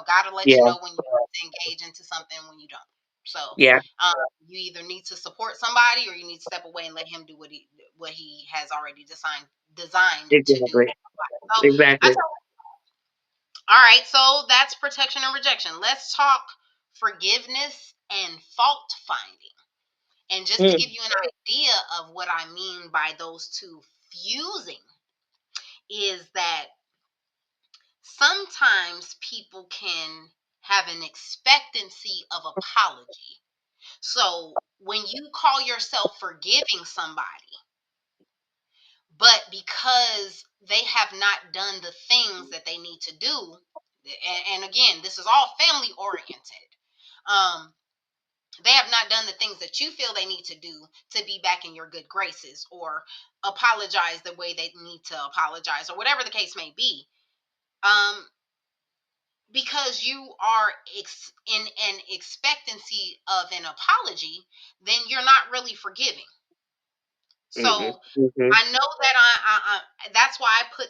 God will let you Yeah, know when you need to engage into something when you don't. So yeah, um, you either need to support somebody or you need to step away and let him do what he has already designed to do. exactly. So I Exactly. all right, so that's protection and rejection. Let's talk forgiveness and fault finding. And just to Mm, give you an idea of what I mean by those two fusing, is that sometimes people can have an expectancy of apology. So when you call yourself forgiving somebody, but because they have not done the things that they need to do, and again, this is all family oriented. Um, they have not done the things that you feel they need to do to be back in your good graces or apologize the way they need to apologize or whatever the case may be. Um, because you are in an expectancy of an apology, then you're not really forgiving. Mm-mm, So mhm, I know that that's why I put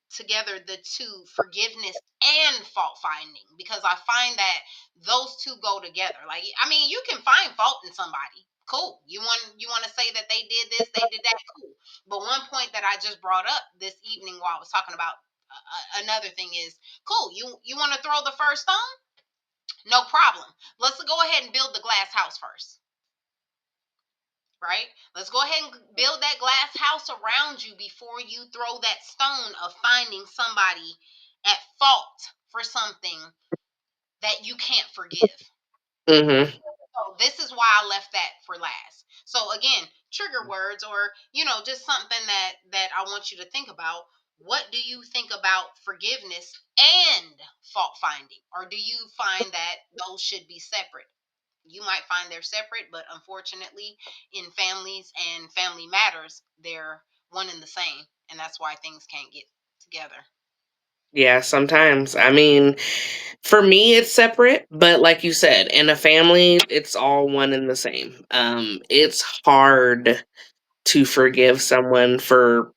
together the two, forgiveness and fault finding, because I find that those two go together. Like, I mean, you can find fault in somebody. Cool. You want to say that they did this, they did that. Cool. But one point that I just brought up this evening while I was talking about another thing is, cool. You want to throw the first stone? No problem. Let's go ahead and build the glass house first, right? Let's go ahead and build that glass house around you before you throw that stone of finding somebody at fault for something that you can't forgive. mhm. So this is why I left that for last. So again, trigger words, or just something that I want you to think about. What do you think about forgiveness and fault finding? Or do you find that those should be separate? You might find they're separate, but unfortunately, in families and family matters, they're one and the same. And that's why things can't get together. Yeah, sometimes. I mean, for me, it's separate, but like you said, in a family, it's all one and the same. It's hard to forgive someone for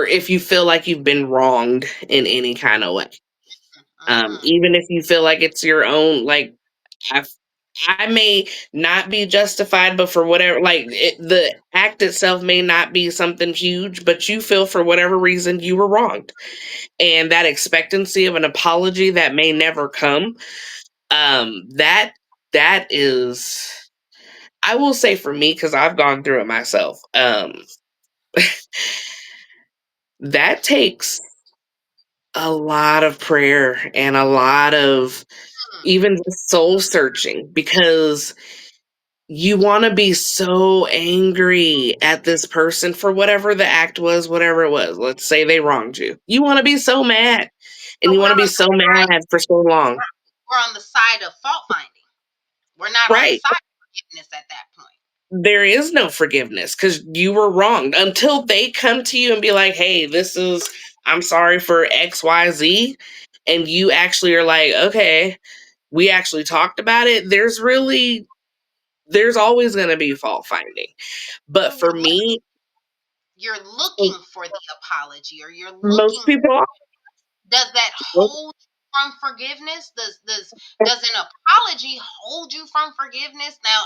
if you feel like you've been wronged in any kind of way. Mm-hmm. Even if you feel like it's your own, like I, I may not be justified, but for whatever, like the act itself may not be something huge, but you feel for whatever reason you were wronged, and that expectancy of an apology that may never come. That is, I will say for me, because I've gone through it myself. That takes a lot of prayer and a lot of even just soul searching, because you want to be so angry at this person for whatever the act was, whatever it was. Let's say they wronged you. You want to be so mad, and So you we're want to on be the so side. mad for so long. We're on the side of fault finding. We're not on the Right. side of forgiveness at that point. There is no forgiveness because you were wronged until they come to you and be like, hey, I'm sorry for XYZ. And you actually are like, okay, we actually talked about it. There's always going to be fault finding. But But for me, you're looking for the apology, or you're most looking. people Does that hold you from forgiveness? Does an apology hold you from forgiveness? Now,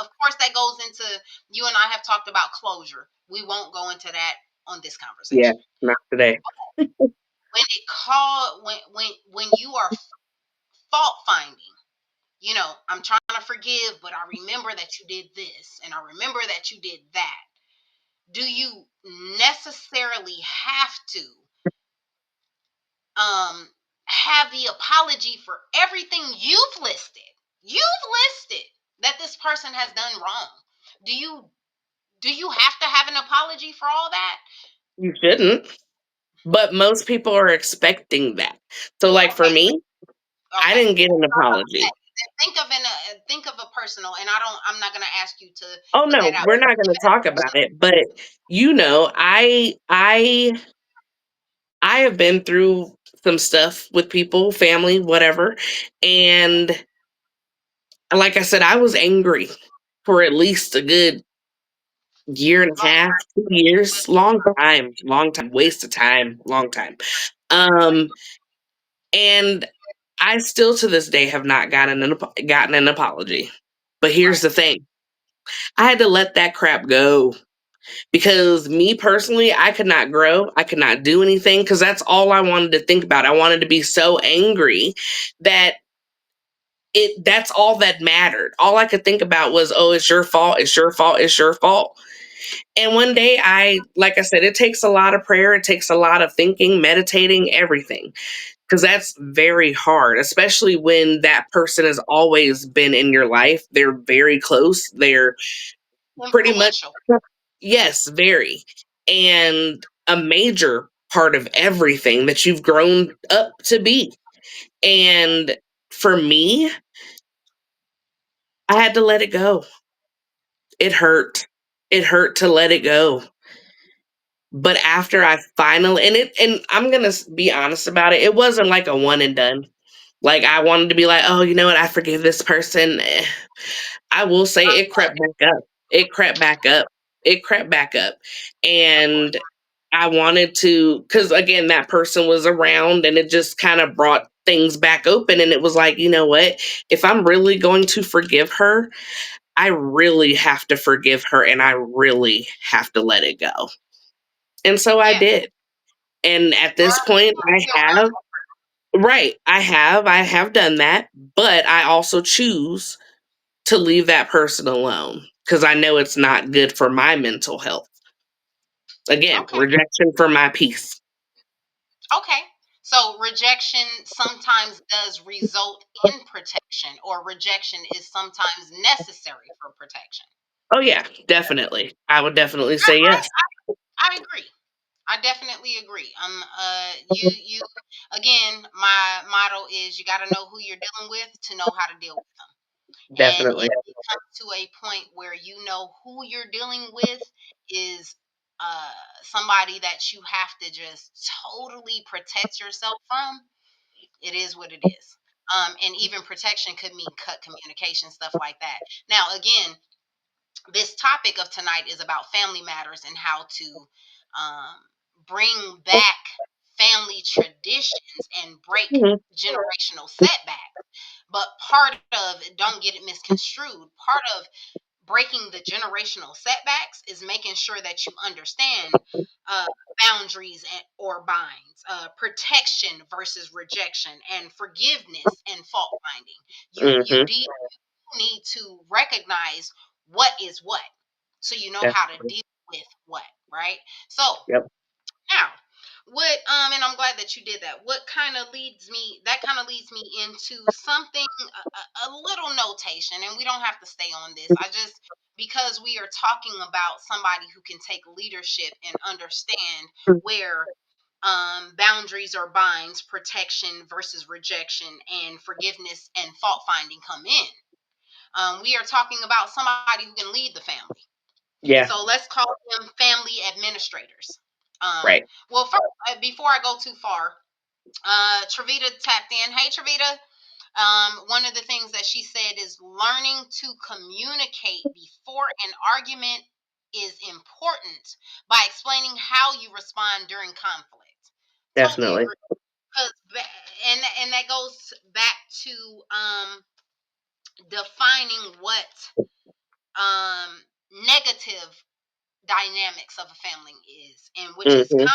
of course, that goes into, you and I have talked about closure. We won't go into that on this yeah, conversation. not today. When it call when you are fault finding, I'm trying to forgive, but I remember that you did this, and I remember that you did that. Do you necessarily have to um have the apology for everything you've listed that this person has done wrong? Do you have to have an apology for all that? You shouldn't. But most people are expecting that. So, like for Okay. me, I Okay. didn't get an apology. Think of a personal, and I'm not going to ask you to Oh put that no, out. we're not going to talk about it. But I have been through some stuff with people, family, whatever, and like I said, I was angry for at least a good year and a Long half, 2 years, long time, waste of time, long time. Um, and I still to this day have not gotten an apology. But here's right. the thing: I had to let that crap go because me personally, I could not grow. I could not do anything because that's all I wanted to think about. I wanted to be so angry that that's all that mattered. All I could think about was, oh, it's your fault. It's your fault. It's your fault. And one day like I said, it takes a lot of prayer. It takes a lot of thinking, meditating, everything because that's very hard, especially when that person has always been in your life. They're very close. They're pretty much, Influential. yes, very. And a major part of everything that you've grown up to be. And for me, I had to let it go. It hurt. It hurt to let it go. But after I finally, and I'm gonna be honest about it, it wasn't like a one and done. Like I wanted to be like, oh, you know what, I forgive this person. I will say it crept back up. It crept back up. It crept back up. Of course. And I wanted to, because again, that person was around and it just kind of brought things back open. And it was like, you know what? If I'm really going to forgive her, I really have to forgive her and I really have to let it go. And so I Yeah. did. And at Learn this point, how to heal from have, right, I have done that, but I also choose to leave that person alone because I know it's not good for my mental health. it. Again, Okay. rejection for my peace. Okay. So rejection sometimes does result in protection, or rejection is sometimes necessary for protection. Oh yeah, definitely. I would definitely I, say yes. I agree. I definitely agree. You again. My motto is you got to know who you're dealing with to know how to deal with them. And Definitely. if it comes to a point where you know who you're dealing with is somebody that you have to just totally protect yourself from, it is what it is. And even protection could mean cut communication, stuff like that. Now, again, this topic of tonight is about family matters and how to um, bring back family traditions and break Mhm. generational setbacks. But part of, don't get it misconstrued, part of breaking the generational setbacks is making sure that you understand uh, boundaries or binds, protection versus rejection, and forgiveness and fault finding. You Mhm. need to recognize what is what, so you know how to Definitely. deal with what, right? So Yep. now, what and I'm glad that you did that. What kind of leads me? That kind of leads me into something, a little notation, and we don't have to stay on this. I just, because we are talking about somebody who can take leadership and understand where boundaries or binds, protection versus rejection, and forgiveness and fault finding come in. We are talking about somebody who can lead the family. Yeah. So let's call them family administrators. Right. Well, first, before I go too far, Travita tapped in. Hey, Travita. One of the things that she said is learning to communicate before an argument is important by explaining how you respond during conflict. Totally Definitely. agree. 'Cause and that goes back to defining what negative dynamics of a family is, and which is Mhm.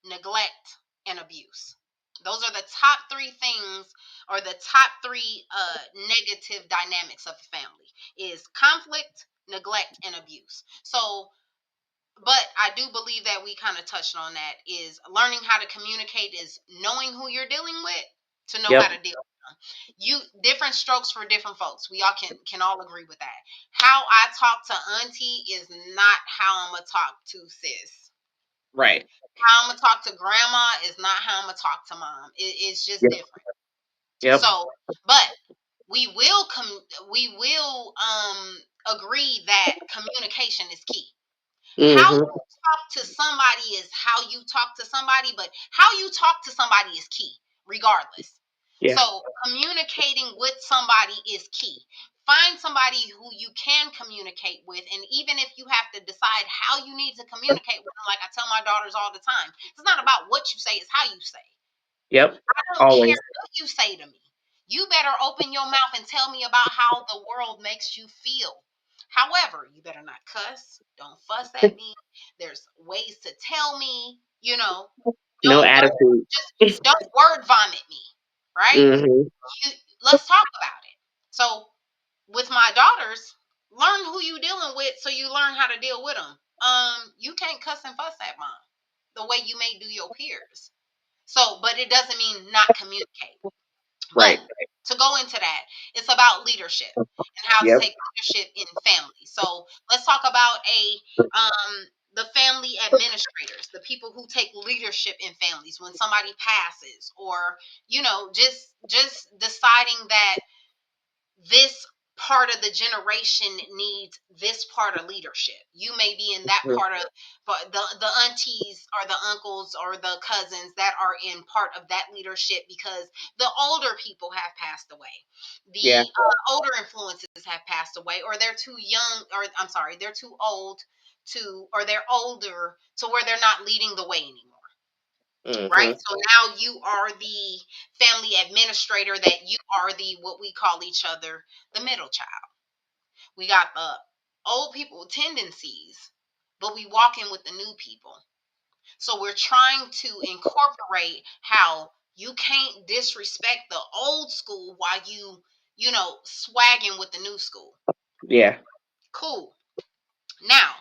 neglect, and abuse. Those are the top three things, or the top three negative dynamics of a family is conflict, neglect, and abuse. So, but I do believe that we kind of touched on that, is learning how to communicate is knowing who you're dealing with to know how Yep. to deal with them. You, different strokes for different folks. We all can all agree with that. How I talk to auntie is not how I'm gonna talk to sis. Right. How I'm gonna talk to grandma is not how I'm gonna talk to mom. It's just Yep. different. Yep. So, but we will agree that communication is key. How Mhm. you talk to somebody is how you talk to somebody, but how you talk to somebody is key, regardless. Yeah. So, communicating with somebody is key. Find somebody who you can communicate with, and even if you have to decide how you need to communicate with them, like I tell my daughters all the time, it's not about what you say, it's how you say. Yep. I don't care Always. what you say to me. You better open your mouth and tell me about how the world makes you feel. However, you better not cuss. Don't fuss at me. There's ways to tell me, No don't word attitude. just don't word vomit me. Right? Mhm. You, let's talk about it. So with my daughters, learn who you dealing with so you learn how to deal with them. You can't cuss and fuss at mom the way you may do your peers. So, but it doesn't mean not communicate. But Right. to go into that, it's about leadership and how to Yep. take leadership in family. So let's talk about the family administrators, the people who take leadership in families when somebody passes, or just deciding that this part of the generation needs this part of leadership. You may be in that Mhm. part of, but the aunties or the uncles or the cousins that are in part of that leadership because the older people have passed away. Yeah. The older influences have passed away, or they're too young, or I'm sorry, they're too old to, or they're older to where they're not leading the way anymore. Right? Hmm. So now you are the family administrator, that you are the, what we call each other, the middle child. We got the old people tendencies, but we walk in with the new people. So we're trying to incorporate how you can't disrespect the old school while swagging with the new school. Yeah. Cool. Now,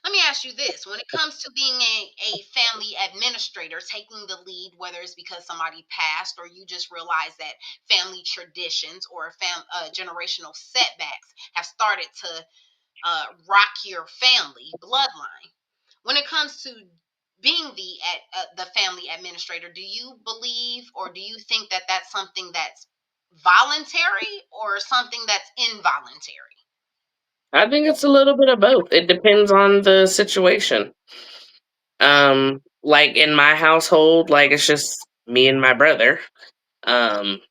let me ask you this. When it comes to being a family administrator, taking the lead, whether it's because somebody passed or you just realize that family traditions or generational setbacks have started to rock your family bloodline. When it comes to being the family administrator, do you believe or do you think that that's something that's voluntary or something that's involuntary? I think it's a little bit of both. It depends on the situation. Mm, Like in my household, like it's just me and my brother. Um,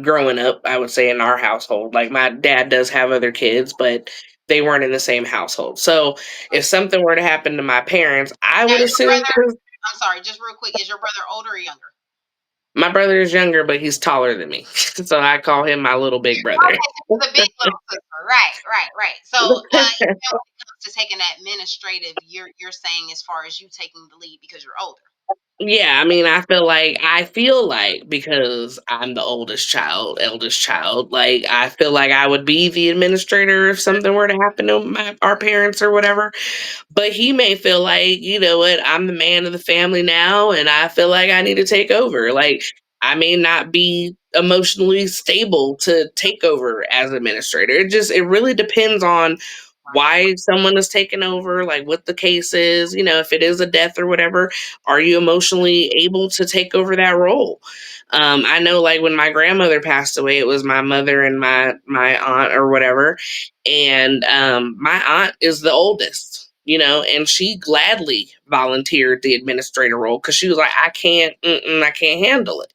Growing up, I would say in our household, like my dad does have other kids, but they weren't in the same household. So if right. something were to happen to my parents, I Now, would is your assume brother, 'cause I'm sorry, just real quick, is your brother older or younger? my brother is younger, but he's taller than me. So I call him my little big brother. Okay, so he's a big little sister. Right, right, right. So, even when it comes to taking administrative, you're saying as far as you taking the lead because you're older. Yeah, I mean, I feel like because I'm the oldest child, eldest child, like I feel like I would be the administrator if something were to happen to our parents or whatever. But he may feel like, you know what, I'm the man of the family now, and I feel like I need to take over. Like I may not be emotionally stable to take over as administrator. It really depends on Right. why someone is taking over, like what the case is, if it is a death or whatever, are you emotionally able to take over that role? I know like when my grandmother passed away, it was my mother and my aunt or whatever. And my aunt is the oldest, and she gladly volunteered the administrator role because she was like, I can't handle it.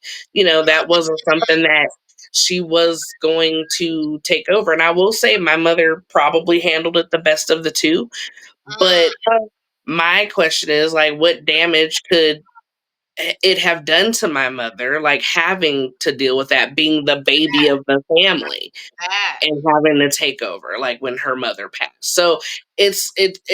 That wasn't something that she was going to take over. And I will say my mother probably handled it the best of the two. Mm, But my question is like, what damage could it have done to my mother, like having to deal with that, being the baby of the family that. and having to take over, like when her mother passed. So it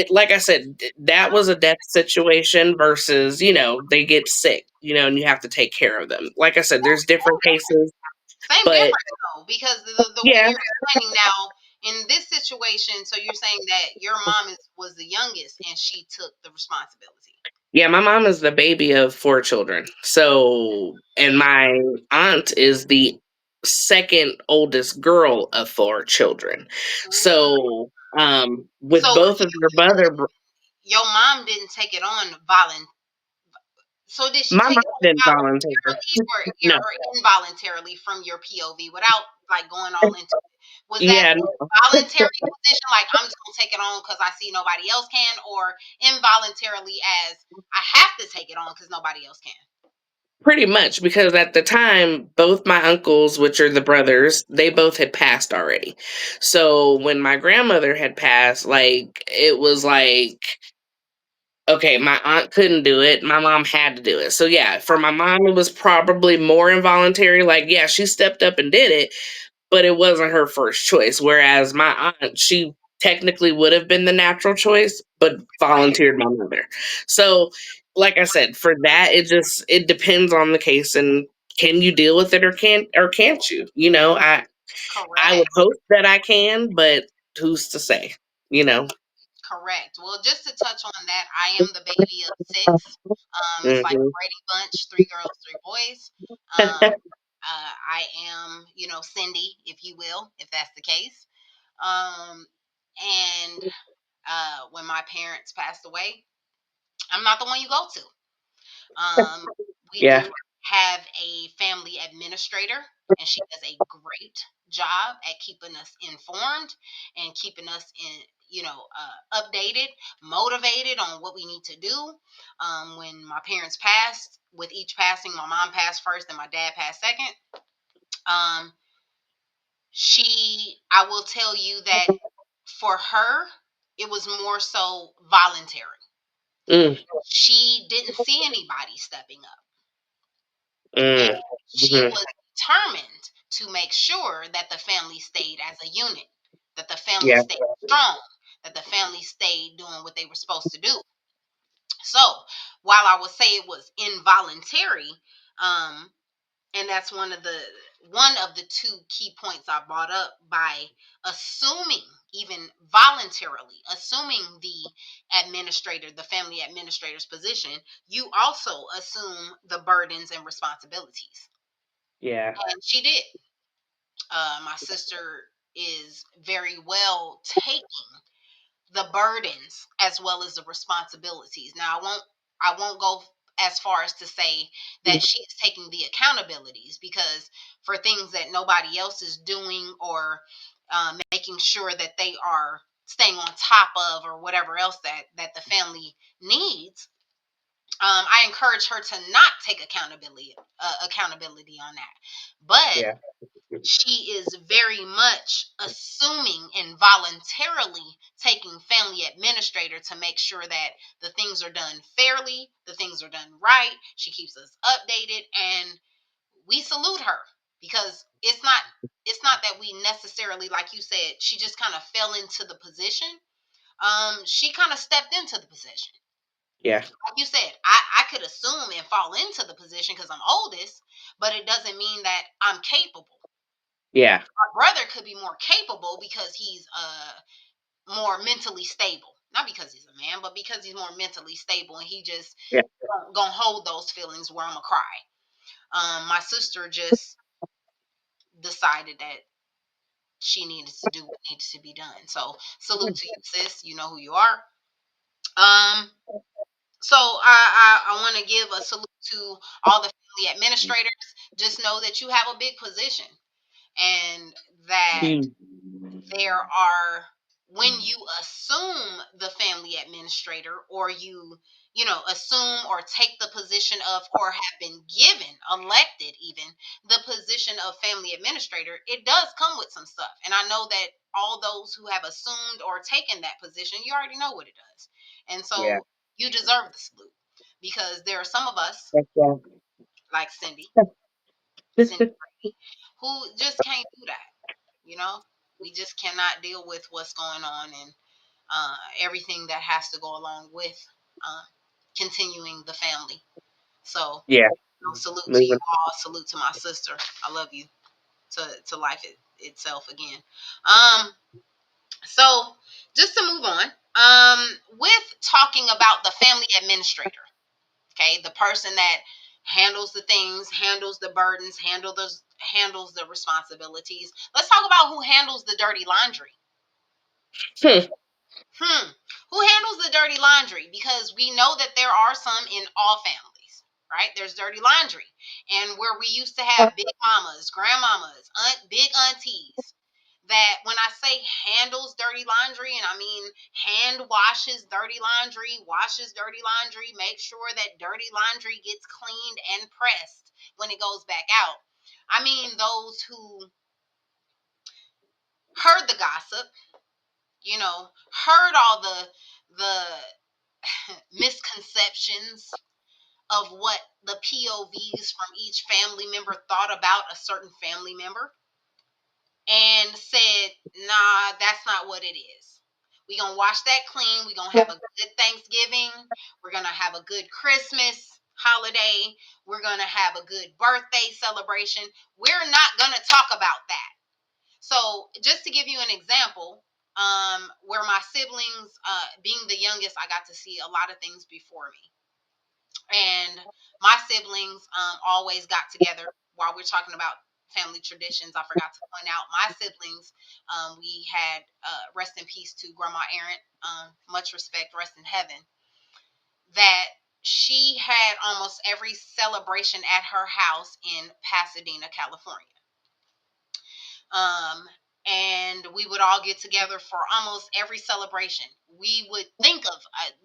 like I said, that was a death situation versus, they get sick, and you have to take care of them. Like I said, there's different cases, Same but difference though, because the way yeah, you're explaining now in this situation, so you're saying that your mom was the youngest and she took the responsibility. yeah, my mom is the baby of four children. So, and my aunt is the second oldest girl of four children. Mm. So, with So both of their mother, your mom didn't take it on voluntarily. So did she my take mom it on didn't volunteer. voluntarily No, or involuntarily from your POV without like going all into it? Was that yeah, a no, voluntary position, like I'm just gonna take it on because I see nobody else can, or involuntarily as I have to take it on because nobody else can? pretty much because at the time, both my uncles, which are the brothers, they both had passed already. So when my grandmother had passed, like it was like, okay, my aunt couldn't do it. My mom had to do it. So yeah, for my mom, it was probably more involuntary. Like, yeah, she stepped up and did it, but it wasn't her first choice. Whereas my aunt, she technically would have been the natural choice, but Right. volunteered my mother. So, like I said, for that, it depends on the case and can you deal with it or can't you? I would Correct. hope that I can, but who's to say? You know. Correct. Well, just to touch on that, I am the baby of six. It's like a Mhm. Brady Bunch, three girls, three boys. Um, I am, Cindy, if you will, if that's the case. Um, and when my parents passed away, I'm not the one you go to. We Yeah. do have a family administrator, and she does a great job at keeping us informed and keeping us updated, motivated on what we need to do. When my parents passed, with each passing, my mom passed first and my dad passed second. Um, I will tell you that for her, it was more so voluntary. Mm, She didn't see anybody stepping up. And mm, she mhm. was determined to make sure that the family stayed as a unit, that the family Yeah. stayed strong, that the family stayed doing what they were supposed to do. So while I would say it was involuntary, um, and that's one of the two key points I brought up by assuming, even voluntarily assuming the family administrator's position, you also assume the burdens and responsibilities. Yeah. And she did. My sister is very well taking the burdens as well as the responsibilities. Now, I won't go as far as to say that she's taking the accountabilities, because for things that nobody else is doing, or making sure that they are staying on top of, or whatever else that the family needs, I encourage her to not take accountability on that. But Yeah. she is very much assuming and voluntarily taking family administrator to make sure that the things are done fairly, the things are done right. She keeps us updated, and we salute her, because it's not that we necessarily, like you said, she just kind of fell into the position. She kind of stepped into the position. Yeah. Like you said, I could assume and fall into the position because I'm oldest, but it doesn't mean that I'm capable. Yeah. My brother could be more capable because he's more mentally stable. Not because he's a man, but because he's more mentally stable, and he just Yeah. gonna hold those feelings where I'm gonna cry. My sister just decided that she needed to do what needed to be done. So salute to you, sis. You know who you are. Um, so I want to give a salute to all the family administrators. Just know that you have a big position, and that Mm. there are, when you assume the family administrator, or you assume or take the position of, or have been given, elected even, the position of family administrator, it does come with some stuff. And I know that all those who have assumed or taken that position, you already know what it does. And Yeah. so you deserve the salute, because there are some of us, That's like Cindy right. Brady, who just can't do that. you know, we just cannot deal with what's going on, and everything that has to go along with uh, continuing the family. So, Yeah. salute to you Moving. all. Salute to my sister. I love you to life itself again. Um, so just to move on, with talking about the family administrator, okay, the person that handles the things, handles the burdens, handles the responsibilities. Let's talk about who handles the dirty laundry. Hmm. Who handles the dirty laundry? Because we know that there are some in all families, right? There's dirty laundry. And where we used to have big mamas, grandmamas, big aunties, that when I say handles dirty laundry, and I mean hand washes dirty laundry, washes dirty laundry, make sure that dirty laundry gets cleaned and pressed when it goes back out. I mean those who heard the gossip, heard all the misconceptions of what the POVs from each family member thought about a certain family member, and said, nah, that's not what it is. We're going to wash that clean. We're going to have a good Thanksgiving. We're going to have a good Christmas holiday. We're going to have a good birthday celebration. We're not going to talk about that. So, just to give you an example, where my siblings, being the youngest, I got to see a lot of things before me. And my siblings always got together. While we're talking about family traditions, I forgot to point out my siblings. We had rest in peace to Grandma Erin. Much respect, rest in heaven. That she had almost every celebration at her house in Pasadena, California. Um, and we would all get together for almost every celebration. We would think of,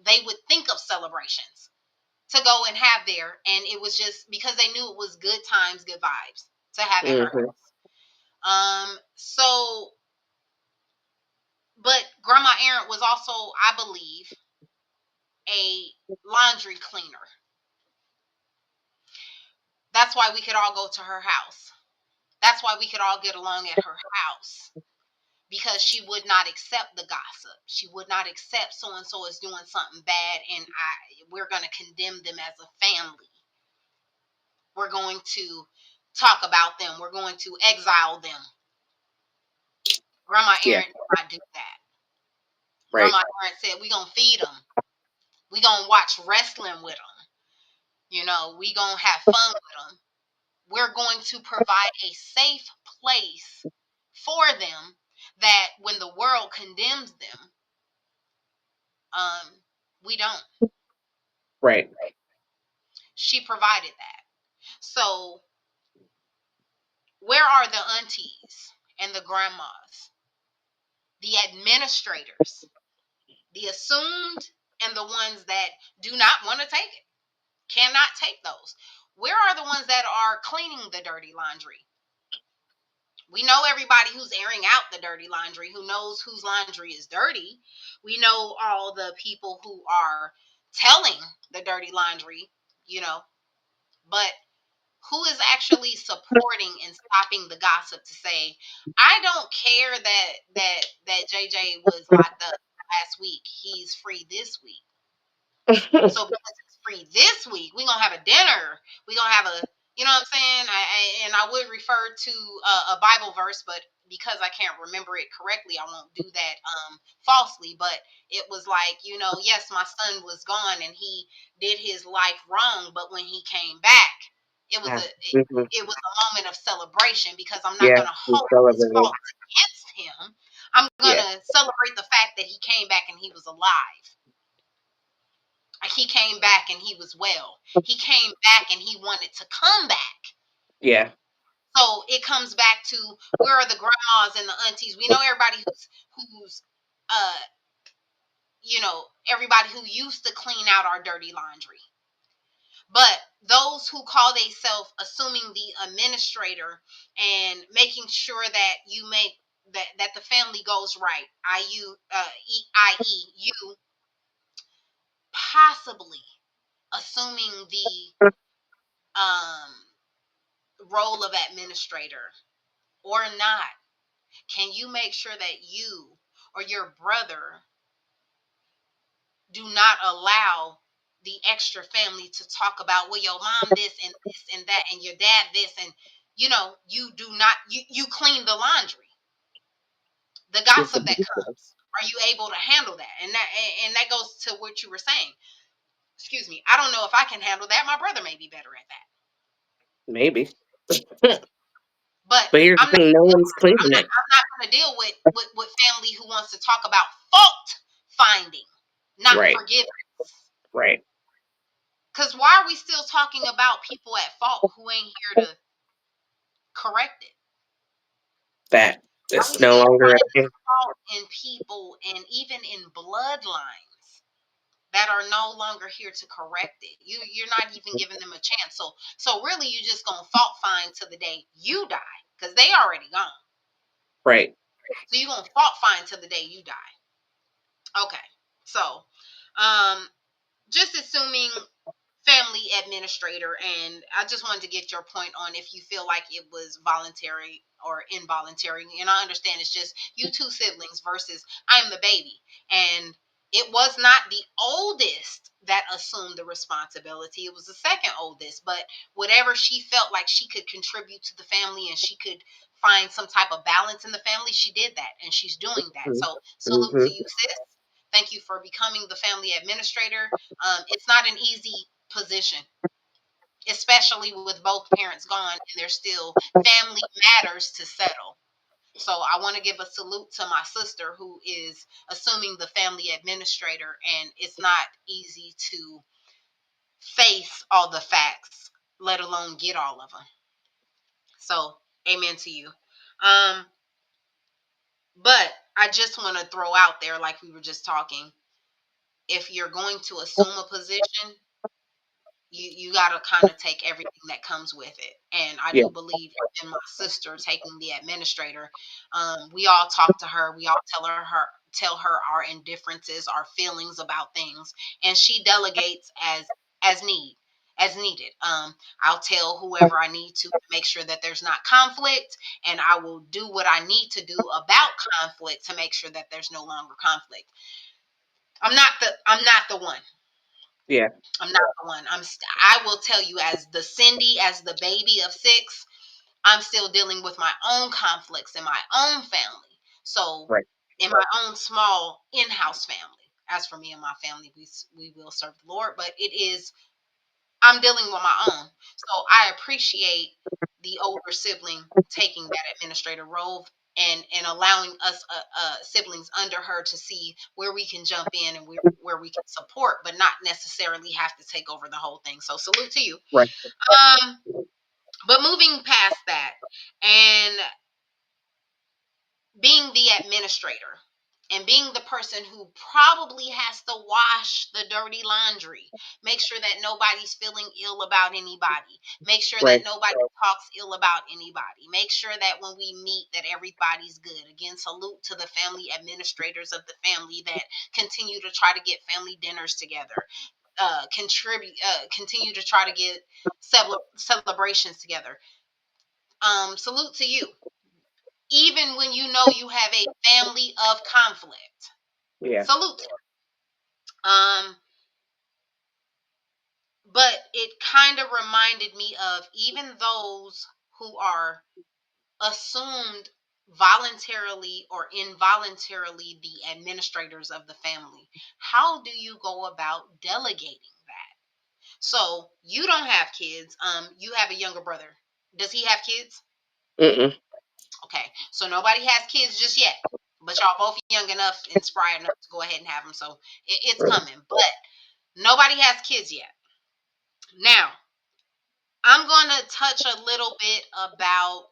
they would think of celebrations to go and have there, and it was just because they knew it was good times, good vibes to have at her Mhm. house. So, but Grandma Erin was also, I believe, a laundry cleaner. That's why we could all go to her house. That's why we could all get along at her house, because she would not accept the gossip. She would not accept so and so is doing something bad, and we're going to condemn them as a family. We're going to talk about them. We're going to exile them. Grandma Yeah. Erin did not do that. Right. Grandma Erin said, "We gonna feed them. We gonna watch wrestling with them. We gonna have fun with them. We're going to provide a safe place for them, that when the world condemns them, we don't." Right. She provided that. So, where are the aunties and the grandmas, the administrators, the assumed, and the ones that do not want to take it, cannot take those? Where are the ones that are cleaning the dirty laundry? We know everybody who's airing out the dirty laundry, who knows whose laundry is dirty. We know all the people who are telling the dirty laundry, you know, but who is actually supporting and stopping the gossip to say, I don't care that JJ was locked up last week. He's free this week. So because it's free this week, we're gonna have a dinner. We're gonna have a, you know what I'm saying? I would refer to a Bible verse, but because I can't remember it correctly, I won't do that falsely. But it was like, yes, my son was gone and he did his life wrong, but when he came back, it was Yeah. a it, Mhm. it was a moment of celebration, because I'm not Yeah. gonna We hold his celebrated. faults against him. I'm Yeah. gonna celebrate the fact that he came back and he was alive. He came back and he was well. He came back and he wanted to come back. Yeah. So it comes back to, where are the grandmas and the aunties? We know everybody who's uh everybody who used to clean out our dirty laundry. But those who call themselves assuming the administrator and making sure that you make that the family goes right, i.e. you possibly assuming the um role of administrator or not, can you make sure that you or your brother do not allow the extra family to talk about, well, your mom this and that, and your dad this, and you do not, you clean the laundry, the It's a gossip that big deal. comes, are you able to handle that? And that goes to what you were saying. Excuse me, I don't know if I can handle that. My brother may be better at that, Maybe. but But here's the i'm not thing, no one's I'm cleaning not it. I'm not going to deal with family who wants to talk about fault finding, not Right. forgiving. Right. Because why are we still talking about people at fault who ain't here to correct it? That Are we is no still longer a finding thing. fault in people and even in bloodlines that are no longer here to correct it? You're not even giving them a chance. So really, you just gonna fault find till the day you die, because they already gone. Right. So you're gonna fault find till the day you die. Okay. So, um, just assuming family administrator, and I just wanted to get your point on if you feel like it was voluntary or involuntary. And I understand it's just you two siblings versus I'm the baby, and it was not the oldest that assumed the responsibility. It was the second oldest, but whatever she felt like she could contribute to the family and she could find some type of balance in the family, she did that and she's doing that. Mhm. So salute to Mhm. you, sis. Thank you for becoming the family administrator. It's not an easy position, especially with both parents gone and there's still family matters to settle. So I want to give a salute to my sister who is assuming the family administrator, and it's not easy to face all the facts, let alone get all of them. So amen to you. Um, but I just want to throw out there, like we were just talking, if you're going to assume a position, you got to kind of take everything that comes with it. And I Yeah. do believe in my sister taking the administrator. We all talk to her, we all tell her our indifferences, our feelings about things, and she delegates as need as needed. I'll tell whoever I need to make sure that there's not conflict, and I will do what I need to do about conflict to make sure that there's no longer conflict. I'm not the one. Yeah. I'm not the one. I will tell you, as the Cindy, as the baby of six, I'm still dealing with my own conflicts in my own family. So, Right. in my own small in-house family. As for me and my family, we will serve the Lord, but it is, I'm dealing with my own. So I appreciate the older sibling taking that administrator role and allowing us siblings under her to see where we can jump in and where we can support, but not necessarily have to take over the whole thing. So salute to you. Right. Um, but moving past that, and being the administrator and being the person who probably has to wash the dirty laundry, make sure that nobody's feeling ill about anybody, make sure that Right. nobody talks ill about anybody, make sure that when we meet that everybody's good. Again, salute to the family administrators of the family that continue to try to get family dinners together, continue to try to get celebrations together. Salute to you, even when you know you have a family of conflict. Yeah. Salute. But it kind of reminded me of even those who are assumed voluntarily or involuntarily the administrators of the family. How do you go about delegating that? So you don't have kids. You have a younger brother. Does he have kids? Mm-mm. Okay, so nobody has kids just yet, but y'all both young enough and spry enough to go ahead and have them. So it's coming, but nobody has kids yet. Now, I'm going to touch a little bit about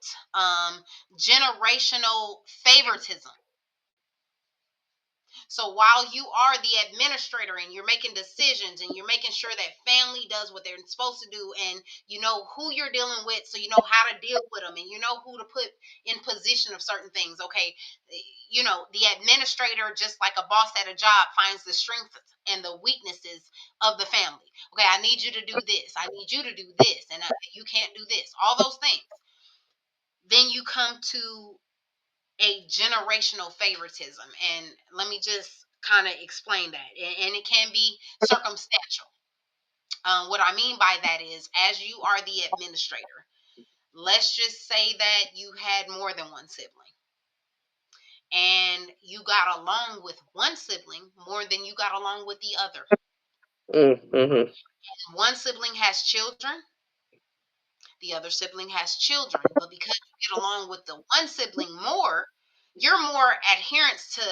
generational favoritism. So while you are the administrator and you're making decisions and you're making sure that family does what they're supposed to do, and you know who you're dealing with, so you know how to deal with them and you know who to put in position of certain things. Okay, you know, the administrator, just like a boss at a job, finds the strengths and the weaknesses of the family. Okay, I need you to do this. I need you to do this, and you can't do this. All those things. Then you come to a generational favoritism. And let me just kind of explain that. And it can be circumstantial. What I mean by that is, as you are the administrator, let's just say that you had more than one sibling and you got along with one sibling more than you got along with the other. Mm-hmm. One sibling has children, the other sibling has children, but because you get along with the one sibling more, you're more adherent to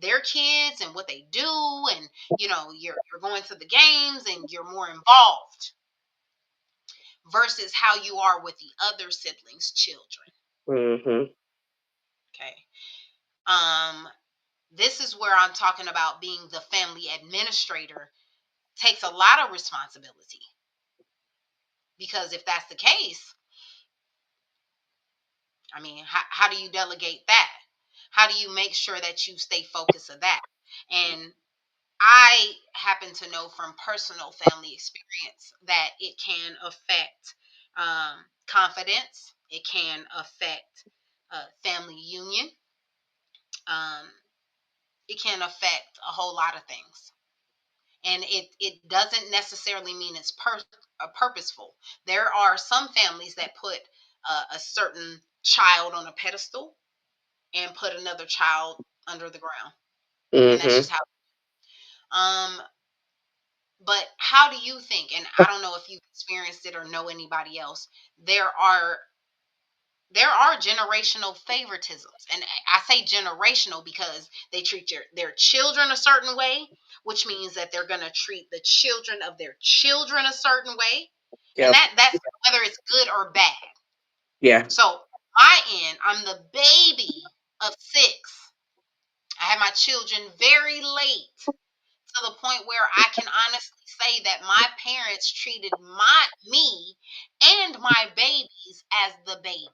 their kids and what they do, and you know you're going to the games and you're more involved versus how you are with the other siblings' children. Mm-hmm. Okay. Um, this is where I'm talking about being the family administrator takes a lot of responsibility, because if that's the case, I mean, how do you delegate that? How do you make sure that you stay focused of that? And I happen to know from personal family experience that it can affect confidence. It can affect family union. Um, it can affect a whole lot of things. And it doesn't necessarily mean it's purposeful. There are some families that put a certain child on a pedestal and put another child under the ground. And that's Mhm. just how. Um, but how do you think? And I don't know if you've experienced it or know anybody else. There are there are generational favoritisms, and I say generational because they treat their children a certain way, which means that they're going to treat the children of their children a certain way, and Yep. that's whether it's good or bad. Yeah. So my end, I'm the baby of six. I had my children very late, to the point where I can honestly say that my parents treated my me and my babies as the babies.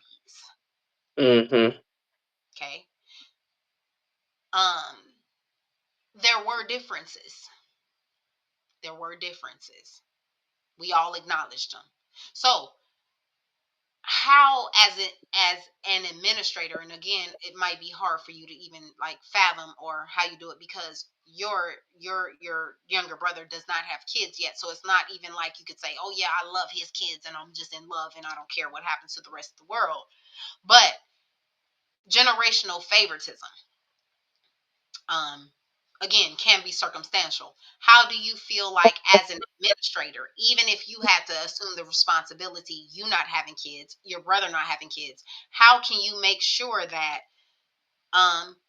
Mhm. Okay. Um, there were differences. There were differences. We all acknowledged them. So how, as an administrator, and again, it might be hard for you to even like fathom or how you do it, because your younger brother does not have kids yet, so it's not even like you could say, oh yeah, I love his kids and I'm just in love and I don't care what happens to the rest of the world. But generational favoritism, um, again, can be circumstantial. How do you feel like, as an administrator, even if you had to assume the responsibility, you not having kids, your brother not having kids, how can you make sure that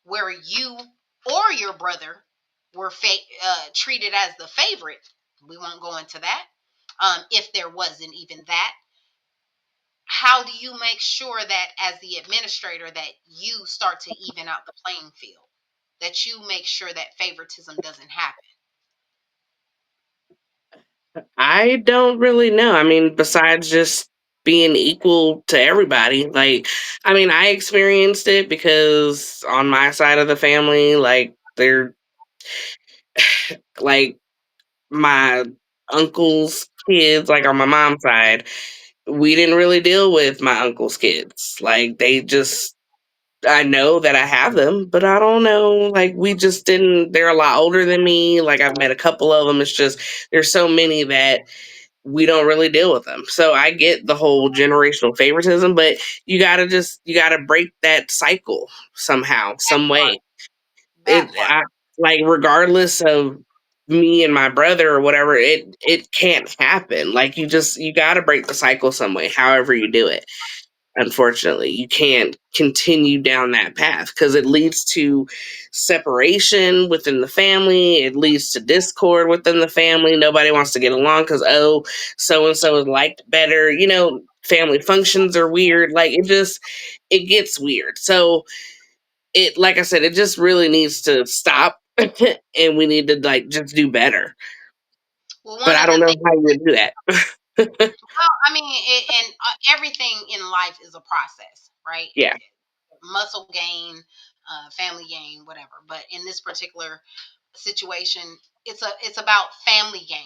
where you or your brother were treated as the favorite, we won't go into that, if there wasn't even that, how do you make sure that as the administrator that you start to even out the playing field, that you make sure that favoritism doesn't happen? I don't really know. I mean, besides just being equal to everybody, like, I mean, I experienced it because on my side of the family, like, they're like my uncle's kids, like on my mom's side, we didn't really deal with my uncle's kids. Like, they just, I know that I have them, but I don't know. Like, we just didn't, they're a lot older than me. Like, I've met a couple of them. It's just, there's so many that we don't really deal with them. So I get the whole generational favoritism, but you gotta break that cycle somehow, That some part. way. That part. Like, regardless of me and my brother or whatever, it can't happen. Like, you gotta break the cycle some way, however you do it. Unfortunately, you can't continue down that path because it leads to separation within the family. It leads to discord within the family. Nobody wants to get along because, oh, so and so is liked better. Family functions are weird. Like, it gets weird. So, like I said, it just really needs to stop, and we need to, like, just do better. Well, But one I of the don't know things, how you would do that. well, I mean, and everything in life is a process, right? Yeah, Muscle gain, family gain, whatever. But in this particular situation, it's about family gain.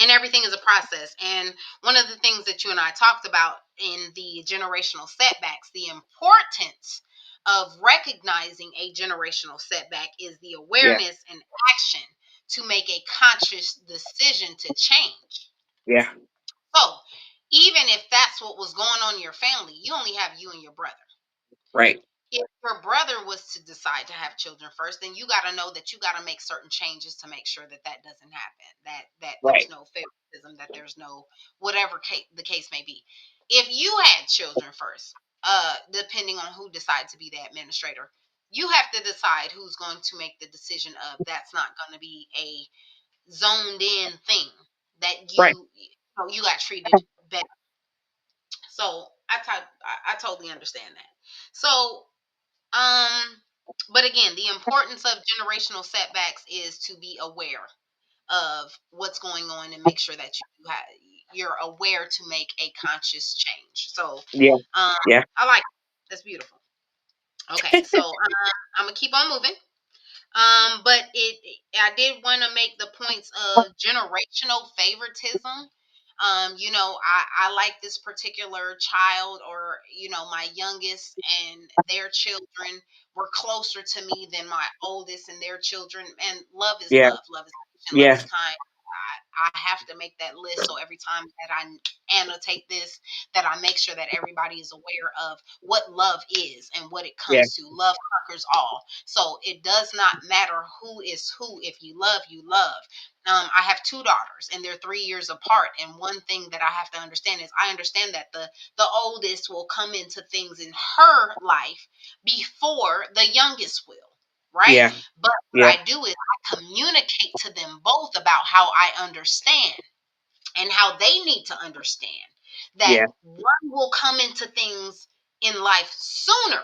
And everything is a process. And one of the things that you and I talked about in the generational setbacks, the importance of recognizing a generational setback is the yeah, awareness and action to make a conscious decision to change. yeah. So even if that's what was going on in your family, you only have you and your brother. Right, If your brother was to decide to have children first, then you got to know that you got to make certain changes to make sure that that doesn't happen. That there's right, no favoritism. That there's no whatever the case may be. If you had children first, depending on who decides to be the administrator, you have to decide who's going to make the decision of that's not going to be a zoned in thing that right. you got treated better. So I totally understand that. So but again, the importance of generational setbacks is to be aware of what's going on and make sure that you're aware to make a conscious change. So, Yeah, um, yeah. I like it. That's beautiful. Okay, so I'm gonna keep on moving. But I did want to make the points of generational favoritism. I like this particular child, or my youngest and their children were closer to me than my oldest and their children. And love is Yeah, love. Love is patient. Love is yeah, kind. I have to make that list. So every time that I annotate this, that I make sure that everybody is aware of what love is and what it Yeah. comes to. Love conquers all. So it does not matter who is who. If you love, you love. I have two daughters and they're 3 years apart. And one thing that I have to understand is I understand that the oldest will come into things in her life before the youngest will, right? Yeah. But what Yeah. I do is I communicate to them both about how I understand and how they need to understand that Yeah. one will come into things in life sooner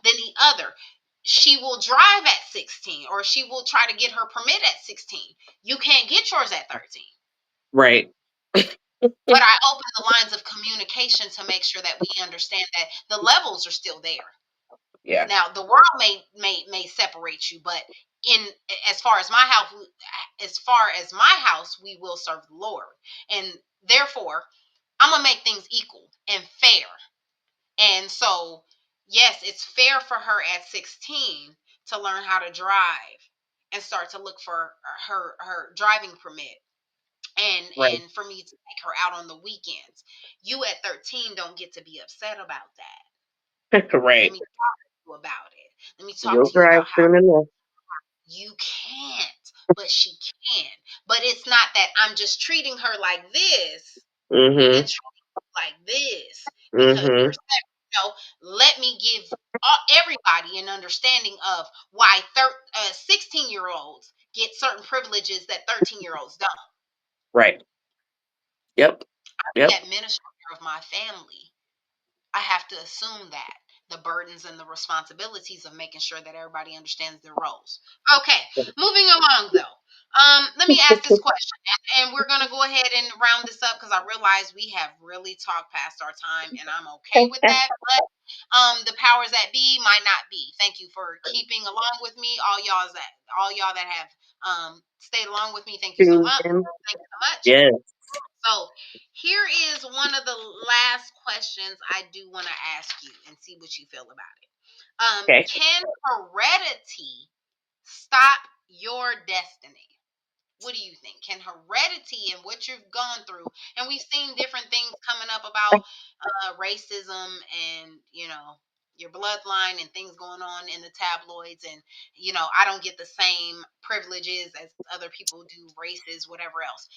than the other. She will drive at 16 or she will try to get her permit at 16. You can't get yours at 13. Right. But I open the lines of communication to make sure that we understand that the levels are still there. Yeah. Now the world may separate you, but in as far as my house, we will serve the Lord, and therefore I'm gonna make things equal and fair. And so, yes, it's fair for her at 16 to learn how to drive and start to look for her driving permit, Right. and for me to take her out on the weekends. You at 13 don't get to be upset about that. Let Right. me talk to you about it. Let me talk You'll to you drive about how soon enough. you can't, but she can. But it's not that I'm just treating her like this and Mhm. treating her like this because we're Mhm. separate. Let me give everybody an understanding of why 16-year-olds get certain privileges that 13-year-olds don't. Right. Yep. The Yep. administrator of my family, I have to assume that the burdens and the responsibilities of making sure that everybody understands their roles. Okay, moving along though. Let me ask this question, and we're gonna go ahead and round this up because I realize we have really talked past our time, and I'm okay with that. But the powers that be might not be. Thank you for keeping along with me, all y'all that have stayed along with me. Thank you so Tune much. in. Thank you so much. Yes. So here is one of the last questions I do want to ask you and see what you feel about it. Okay. Can heredity stop your destiny? What do you think? Can heredity and what you've gone through, and we've seen different things coming up about racism and your bloodline and things going on in the tabloids, and I don't get the same privileges as other people do, races, whatever else.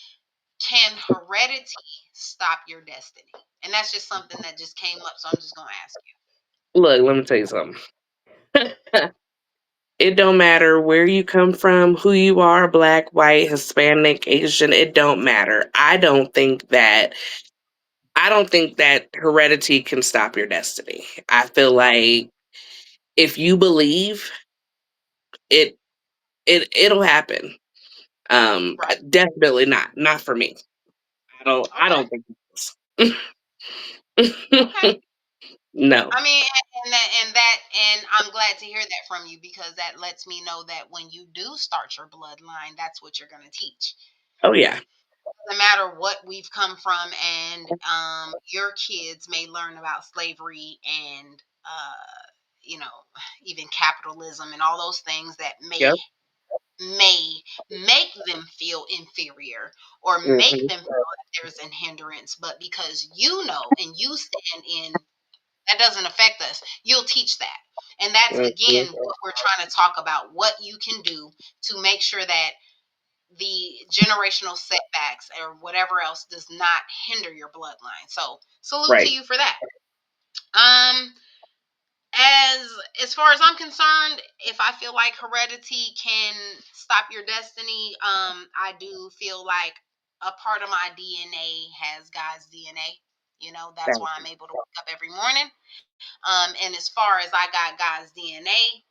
Can heredity stop your destiny? And that's just something that just came up, so I'm just gonna ask you. Look, let me tell you something. It don't matter where you come from, who you are, black, white, Hispanic, Asian, it don't matter. I don't think that heredity can stop your destiny. I feel like if you believe it it'll happen. Right. Definitely not for me. I Okay. don't think it Okay. is. No. I mean, and I'm glad to hear that from you because that lets me know that when you do start your bloodline, that's what you're going to teach. Oh yeah. No matter what we've come from, and your kids may learn about slavery and you know even capitalism and all those things that may Yep. may make them feel inferior or make Mhm. them feel that there's an hindrance, but because you know and you stand in that doesn't affect us, you'll teach that. And that's Mhm. again what we're trying to talk about, what you can do to make sure that the generational setbacks or whatever else does not hinder your bloodline. So salute to Right. you for that. Um, as as far as I'm concerned, if I feel like heredity can stop your destiny, I do feel like a part of my DNA has God's DNA. That's Right. why I'm able to wake up every morning. And as far as I got God's DNA,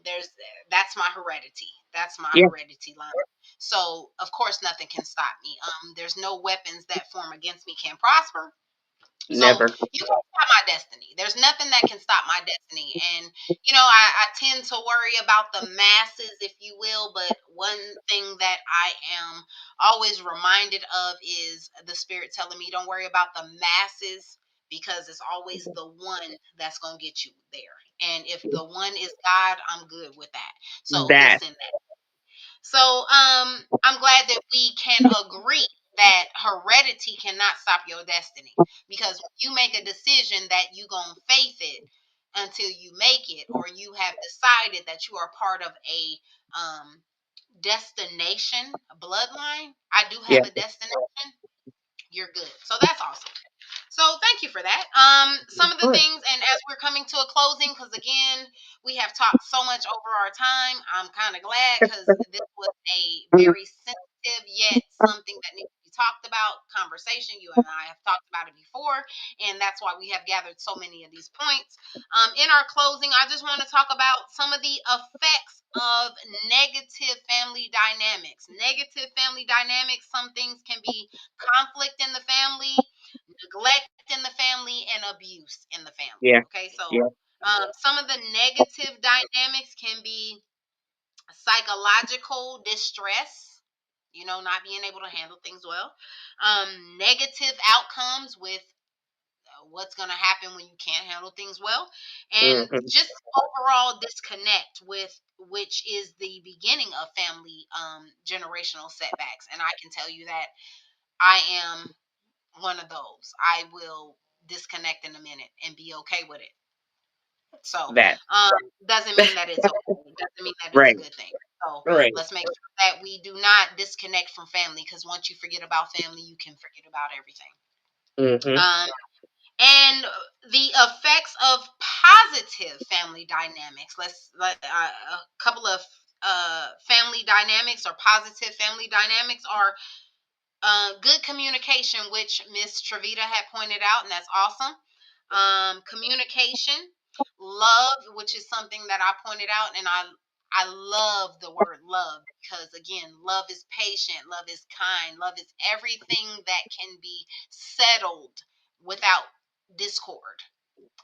there's that's my heredity. That's my Yeah. heredity line. So of course nothing can stop me. There's no weapons that form against me can prosper. So Never. you can stop my destiny. There's nothing that can stop my destiny. And I tend to worry about the masses, if you will. But one thing that I am always reminded of is the spirit telling me, don't worry about the masses because it's always the one that's gonna get you there. And if the one is God, I'm good with that. So That. listen, So I'm glad that we can agree that heredity cannot stop your destiny, because when you make a decision that you gonna faith it until you make it, or you have decided that you are part of a destination bloodline. I do Yeah. have a destination. You're good. So that's awesome. So thank you for that. Some Of of the course. things, and as we're coming to a closing, because again, we have talked so much over our time. I'm kind of glad, because this was a very sensitive yet something that needs to be talked about conversation. You and I have talked about it before, and that's why we have gathered so many of these points. In our closing, I just want to talk about some of the effects of negative family dynamics. Negative family dynamics. Some things can be conflict in the family, neglect in the family, and abuse in the family. Yeah. Okay, so some of the negative dynamics can be psychological distress, not being able to handle things well, negative outcomes with what's going to happen when you can't handle things well, and Hmm. just overall disconnect with, which is the beginning of family generational setbacks. And I can tell you that I am one of those. I will disconnect in a minute and be okay with it. So, That. doesn't mean that it's okay. Doesn't mean that it's a Right. good thing. So, Right. let's make sure that we do not disconnect from family, because once you forget about family, you can forget about everything. Hmm. Um, and the effects of positive family dynamics. Let a couple of family dynamics, or positive family dynamics, are good communication, which Miss Travita had pointed out, and that's awesome. Communication, love, which is something that I pointed out, and I love the word love, because again, love is patient, love is kind, love is everything that can be settled without discord.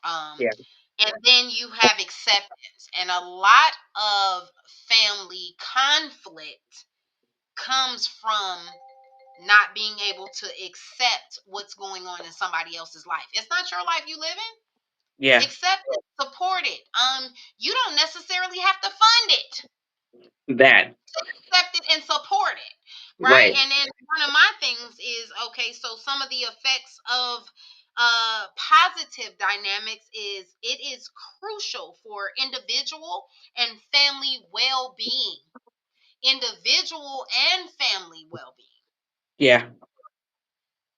Um, Yeah. and then you have acceptance, and a lot of family conflict comes from not being able to accept what's going on in somebody else's life. It's not your life you live in. Yeah. Accept it, support it. You don't necessarily have to fund it. That. Accept it and support it, right? Right. And then one of my things is, okay, so some of the effects of positive dynamics is, it is crucial for individual and family well-being. Individual and family well-being. Yeah.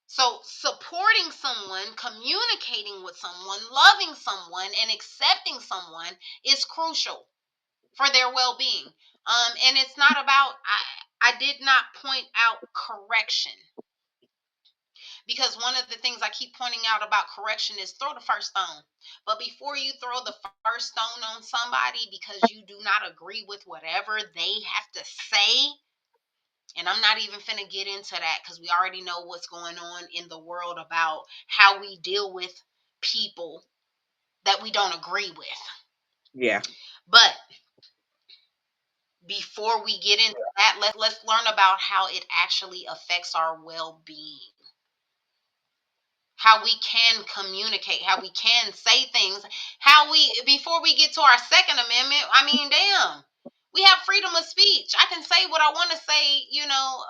So, supporting someone, communicating with someone, loving someone, and accepting someone is crucial for their well-being. And it's not about, I did not point out correction, because one of the things I keep pointing out about correction is throw the first stone. But before you throw the first stone on somebody because you do not agree with whatever they have to say, and I'm not even finna get into that, because we already know what's going on in the world about how we deal with people that we don't agree with. Yeah. But before we get into that, let's learn about how it actually affects our well-being. How we can communicate, how we can say things, how we, before we get to our Second Amendment, I mean, damn. We have freedom of speech. I can say what I want to say,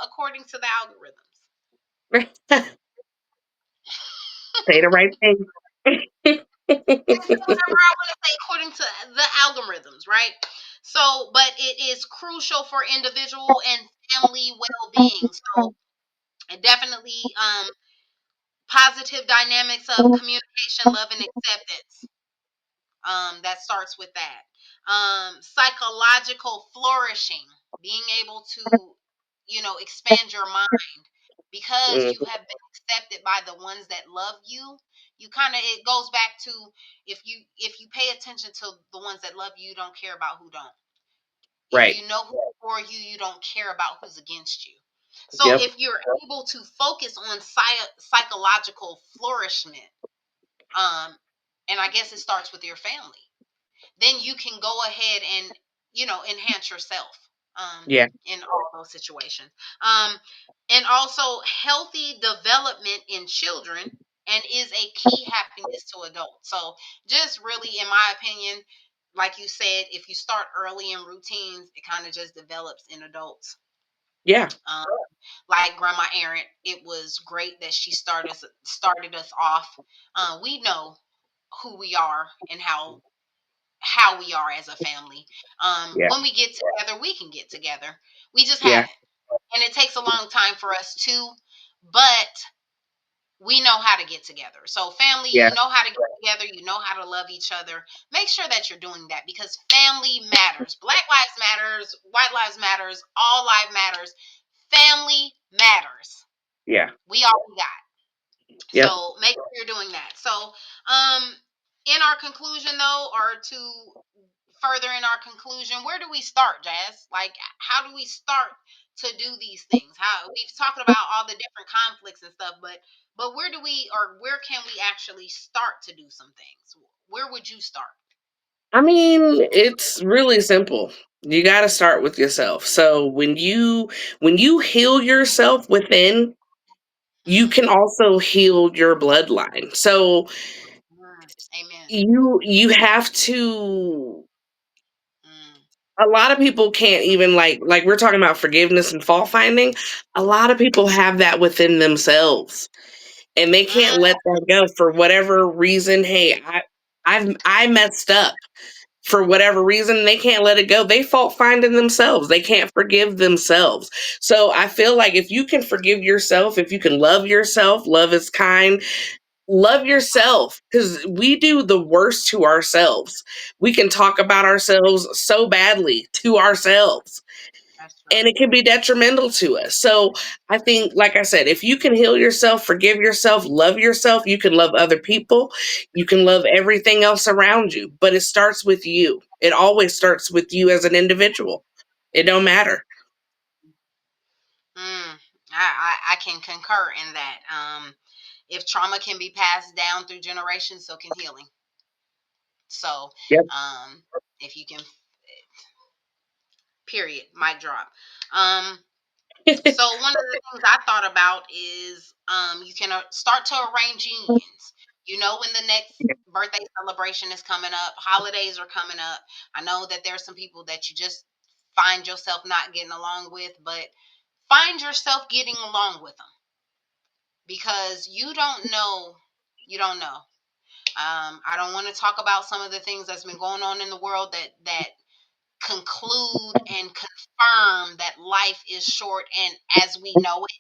according to the algorithms. Say the right thing. I say whatever I want to say according to the algorithms, right? So, but it is crucial for individual and family well-being. So, and definitely positive dynamics of communication, love, and acceptance. That starts with that. Psychological flourishing, being able to, expand your mind, because you Mhm. have been accepted by the ones that love you. You kind of, it goes back to, if you pay attention to the ones that love you, you don't care about who don't. If Right. you know who's for you, you don't care about who's against you. So Yep. if you're able to focus on psychological flourishment, um, and I guess it starts with your family, then you can go ahead and enhance yourself Yeah. in all those situations. um and also healthy development in children, and is a key happiness to adults. So just really, in my opinion, like you said, if you start early in routines, it kind of just develops in adults. Yeah, Um, like Grandma Erin, it was great that she started us off. We know who we are and how we are as a family. yeah, When we get together, we can get together. We just yeah, haven't, and it takes a long time for us too. But we know how to get together. So family, yeah, you know how to get together, you know how to love each other. Make sure that you're doing that because family matters. Black lives matters, white lives matters, all life matters. Family matters. yeah, We all we got. yep. So make sure you're doing that. So in our conclusion though, or to further in our conclusion, where do we start, Jazz? Like, how do we start to do these things? How we've talked about all the different conflicts and stuff, but where do we, or where can we actually start to do some things? Where would you start? I mean, it's really simple. You got to start with yourself. So when you heal yourself within, you Mm, can also heal your bloodline. So amen. you have to, Mm, a lot of people can't even like we're talking about forgiveness and fault finding. A lot of people have that within themselves and they can't mm, let that go for whatever reason. Hey, I messed up for whatever reason. They can't let it go. They fault finding themselves. They can't forgive themselves. So I feel like if you can forgive yourself, if you can love yourself, love is kind. Love yourself because we do the worst to ourselves. We can talk about ourselves so badly to ourselves that's true. and it can be detrimental to us. So I think, like I said, if you can heal yourself, forgive yourself, you can love other people, you can love everything else around you. But it starts with you. It always starts with you as an individual. It don't matter. Mm, I can concur in that. If trauma can be passed down through generations, so can healing. So, Yep. if you can, period, mic drop. Um, so one of the things I thought about is you can start to arrange unions. You know when the next birthday celebration is coming up, holidays are coming up. I know that there's some people that you just find yourself not getting along with, but find yourself getting along with them because you don't know. I don't want to talk about some of the things that's been going on in the world that conclude and confirm that life is short and as we know it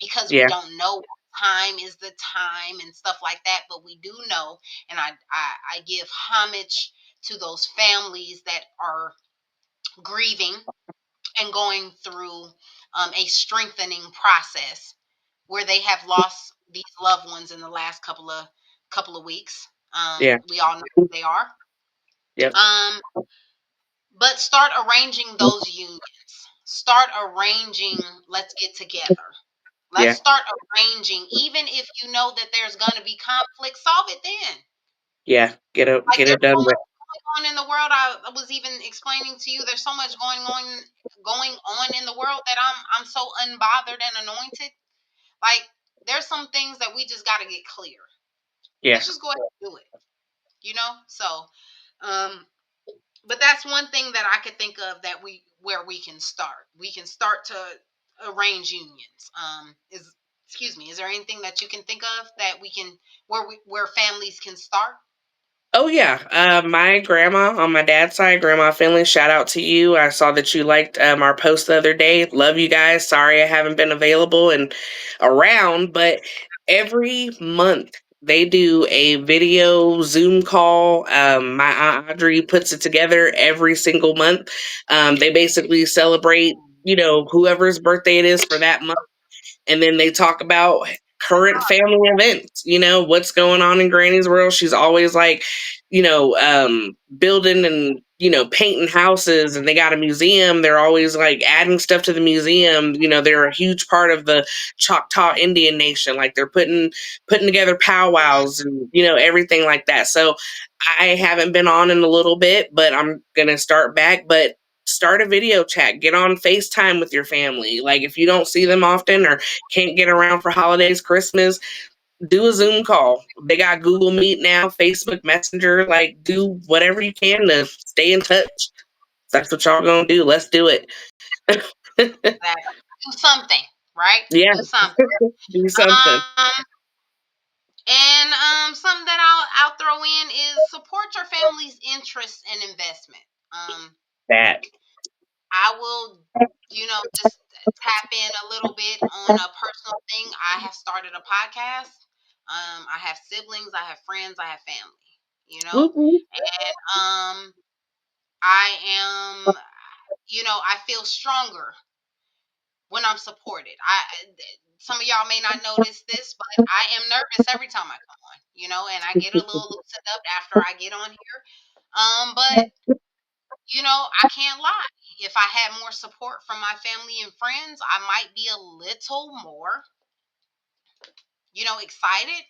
because we Yeah. don't know what time is the time and stuff like that, but we do know, and I give homage to those families that are grieving and going through a strengthening process where they have lost these loved ones in the last couple of weeks. Yeah. We all know who they are. Yep. Um, but start arranging those unions. Start arranging, let's get together. Let's Yeah. start arranging, even if you know that there's going to be conflict, solve it then. Yeah. Like Get it there's so done with. much going on in the world. I was even explaining to you, there's so much going on in the world that I'm so unbothered and anointed. Like there's some things that we just got to get clear. Yeah. Let's just go ahead and do it. So um but that's one thing that I could think of that we where we can start. We can start to arrange unions. Is excuse me, is there anything that you can think of that we can where families can start? Oh yeah, my grandma on my dad's side, Grandma Finley. Shout out to you. I saw that you liked our post the other day. Love you guys. Sorry I haven't been available and around, but every month they do a video Zoom call. My aunt Audrey puts it together every single month. They basically celebrate, whoever's birthday it is for that month and then they talk about current family events, what's going on in Granny's world. She's always like, building and, painting houses and they got a museum. They're always like adding stuff to the museum. They're a huge part of the Choctaw Indian Nation. Like they're putting together powwows and, everything like that. So I haven't been on in a little bit, but I'm gonna start back. But start a video chat, get on FaceTime with your family. Like if you don't see them often or can't get around for holidays, Christmas, Do a Zoom call. They got Google Meet now, Facebook Messenger. Like, do whatever you can to stay in touch. That's what y'all gonna do. Let's do it. That do something, right? Yeah, Do something. do something. And something that I'll throw in is support your family's interests and investment. Um, That. I will, just tap in a little bit on a personal thing. I have started a podcast. I have siblings, I have friends, I have family. Whoop, whoop. And I am, I feel stronger when I'm supported. Some of y'all may not notice this, but I am nervous every time I come on, and I get a little loosened up after I get on here. But I can't lie. If I had more support from my family and friends, I might be a little more, excited.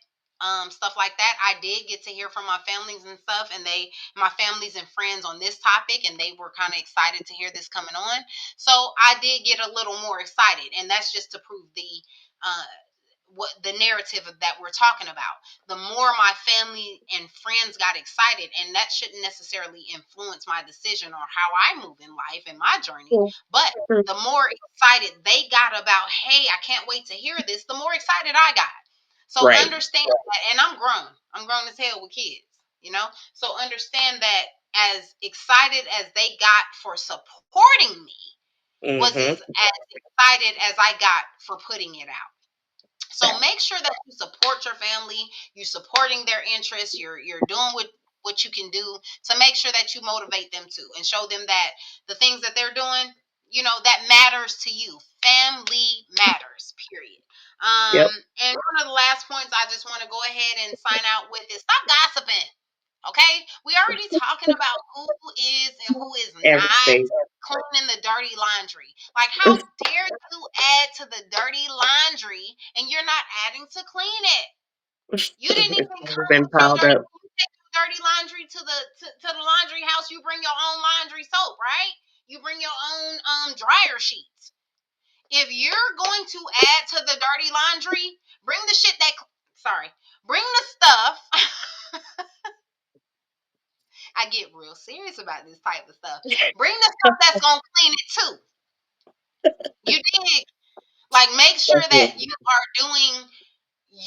Stuff like that. I did get to hear from my families and stuff, and my families and friends on this topic, and they were kind of excited to hear this coming on. So I did get a little more excited, and that's just to prove uh, what the narrative of that we're talking about. The more my family and friends got excited, and that shouldn't necessarily influence my decision or how I move in life and my journey, but the more excited they got about, hey, I can't wait to hear this, the more excited I got. So Right. understand that, and I'm grown. I'm grown as hell with kids, So understand that as excited as they got for supporting me was Mm-hmm. as excited as I got for putting it out. So That. make sure that you support your family, you're supporting their interests, you're doing what you can do to make sure that you motivate them too and show them that the things that they're doing, that matters to you. Family matters, period. Yep. And one of the last points I just want to go ahead and sign out with is stop gossiping. Okay? We already talking about who is and who is not Everything. cleaning the dirty laundry. Like, how dare you add to the dirty laundry and you're not adding to clean it? You didn't It's even already come been with your piled dirty. up. You take your dirty laundry to the laundry house. You bring your own laundry soap, right? You bring your own dryer sheets. If you're going to add to the dirty laundry, bring the shit that. Sorry, bring the stuff. I get real serious about this type of stuff. Bring the stuff that's gonna clean it too. You dig? Like, make sure that you are doing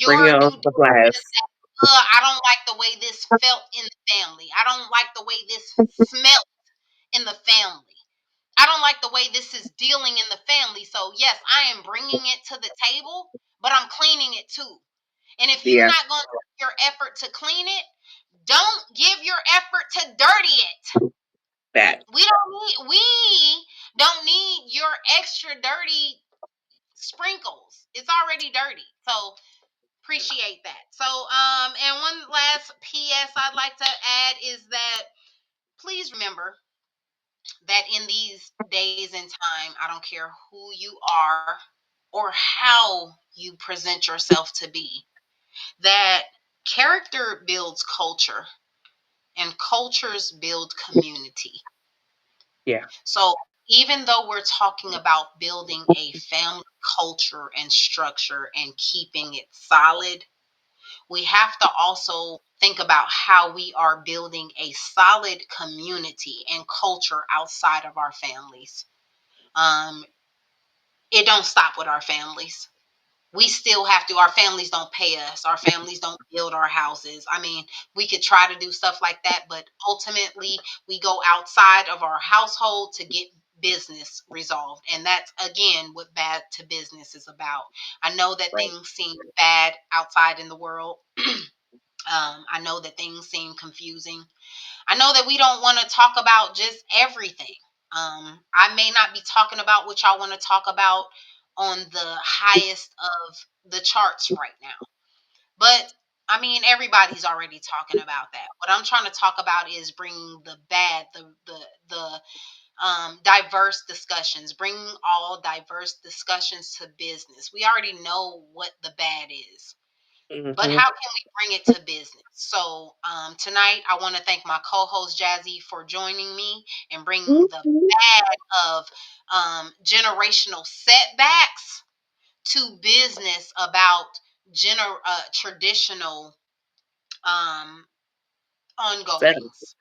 Bring your your own due diligence. supplies. That, I don't like the way this felt in the family. I don't like the way this smelled in the family. I don't like the way this is dealing in the family. So yes, I am bringing it to the table, but I'm cleaning it too. And if you're Yeah. not going to give your effort to clean it, don't give your effort to dirty it. That. We don't need your extra dirty sprinkles. It's already dirty. So appreciate that. So and one last PS I'd like to add is that please remember that in these days and time, I don't care who you are or how you present yourself to be, that character builds culture and cultures build community. Yeah. So even though we're talking about building a family culture and structure and keeping it solid, we have to also think about how we are building a solid community and culture outside of our families. Um, it don't stop with our families. We still have to. Our families don't pay us. Our families don't build our houses. I mean, we could try to do stuff like that, but ultimately we go outside of our household to get business resolved. And that's again what bad to business is about. I know that Right. things seem bad outside in the world. I know that things seem confusing. I know that we don't want to talk about just everything. I may not be talking about what y'all want to talk about on the highest of the charts right now. But I mean, everybody's already talking about that. What I'm trying to talk about is bringing the bad, the diverse discussions, bringing all diverse discussions to business. We already know what the bad is, but Mm-hmm. how can we bring it to business? So tonight, I want to thank my co-host Jazzy for joining me and bringing the bad of generational setbacks to business about traditional um, Setup. ongoings.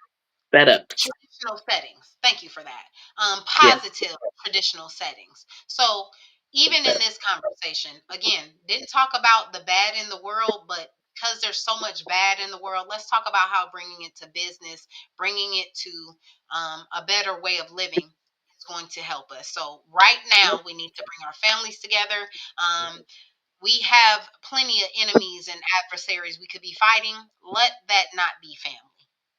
Setups. Traditional settings. Thank you for that. Yeah. Positive traditional settings. So even in this conversation, again, didn't talk about the bad in the world, but because there's so much bad in the world, let's talk about how bringing it to business, bringing it to a better way of living is going to help us. So right now, we need to bring our families together. Um, we have plenty of enemies and adversaries we could be fighting. Let that not be family.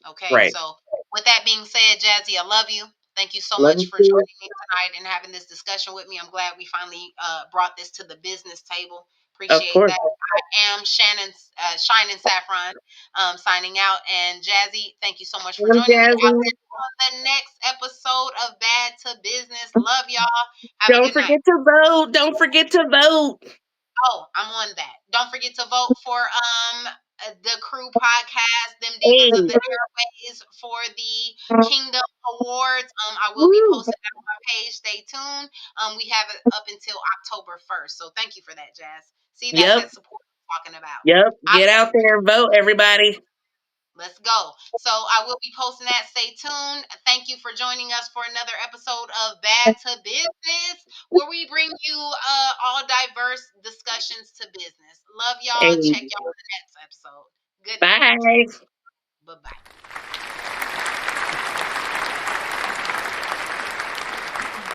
Okay, Right. so with that being said, Jazzy, I love you. Thank you so Love much you for too. joining me tonight and having this discussion with me. I'm glad we finally brought this to the business table. Of Appreciate course. that. I am Shynen Saffron, signing out. And Jazzy, thank you so much for Love joining me. I'll Jazzy. see you on the next episode of Bad to Business. Love y'all. Have a Don't good night. forget to vote. Don't forget to vote. Oh, I'm on that. Don't forget to vote for the Crew podcast, them Hey. demons of the airways for the Kingdom Awards. I will be Woo. posting that on my page. Stay tuned. We have it up until October 1st. So thank you for that, Jazz. See, that's Yep. that support I'm talking about. Yep. I Get out there and vote, everybody. Let's go. So I will be posting that. Stay tuned. Thank you for joining us for another episode of Bad to Business, where we bring you all diverse discussions to business. Love y'all. Hey. Check y'all in the next episode. Good night. Bye. Bye bye.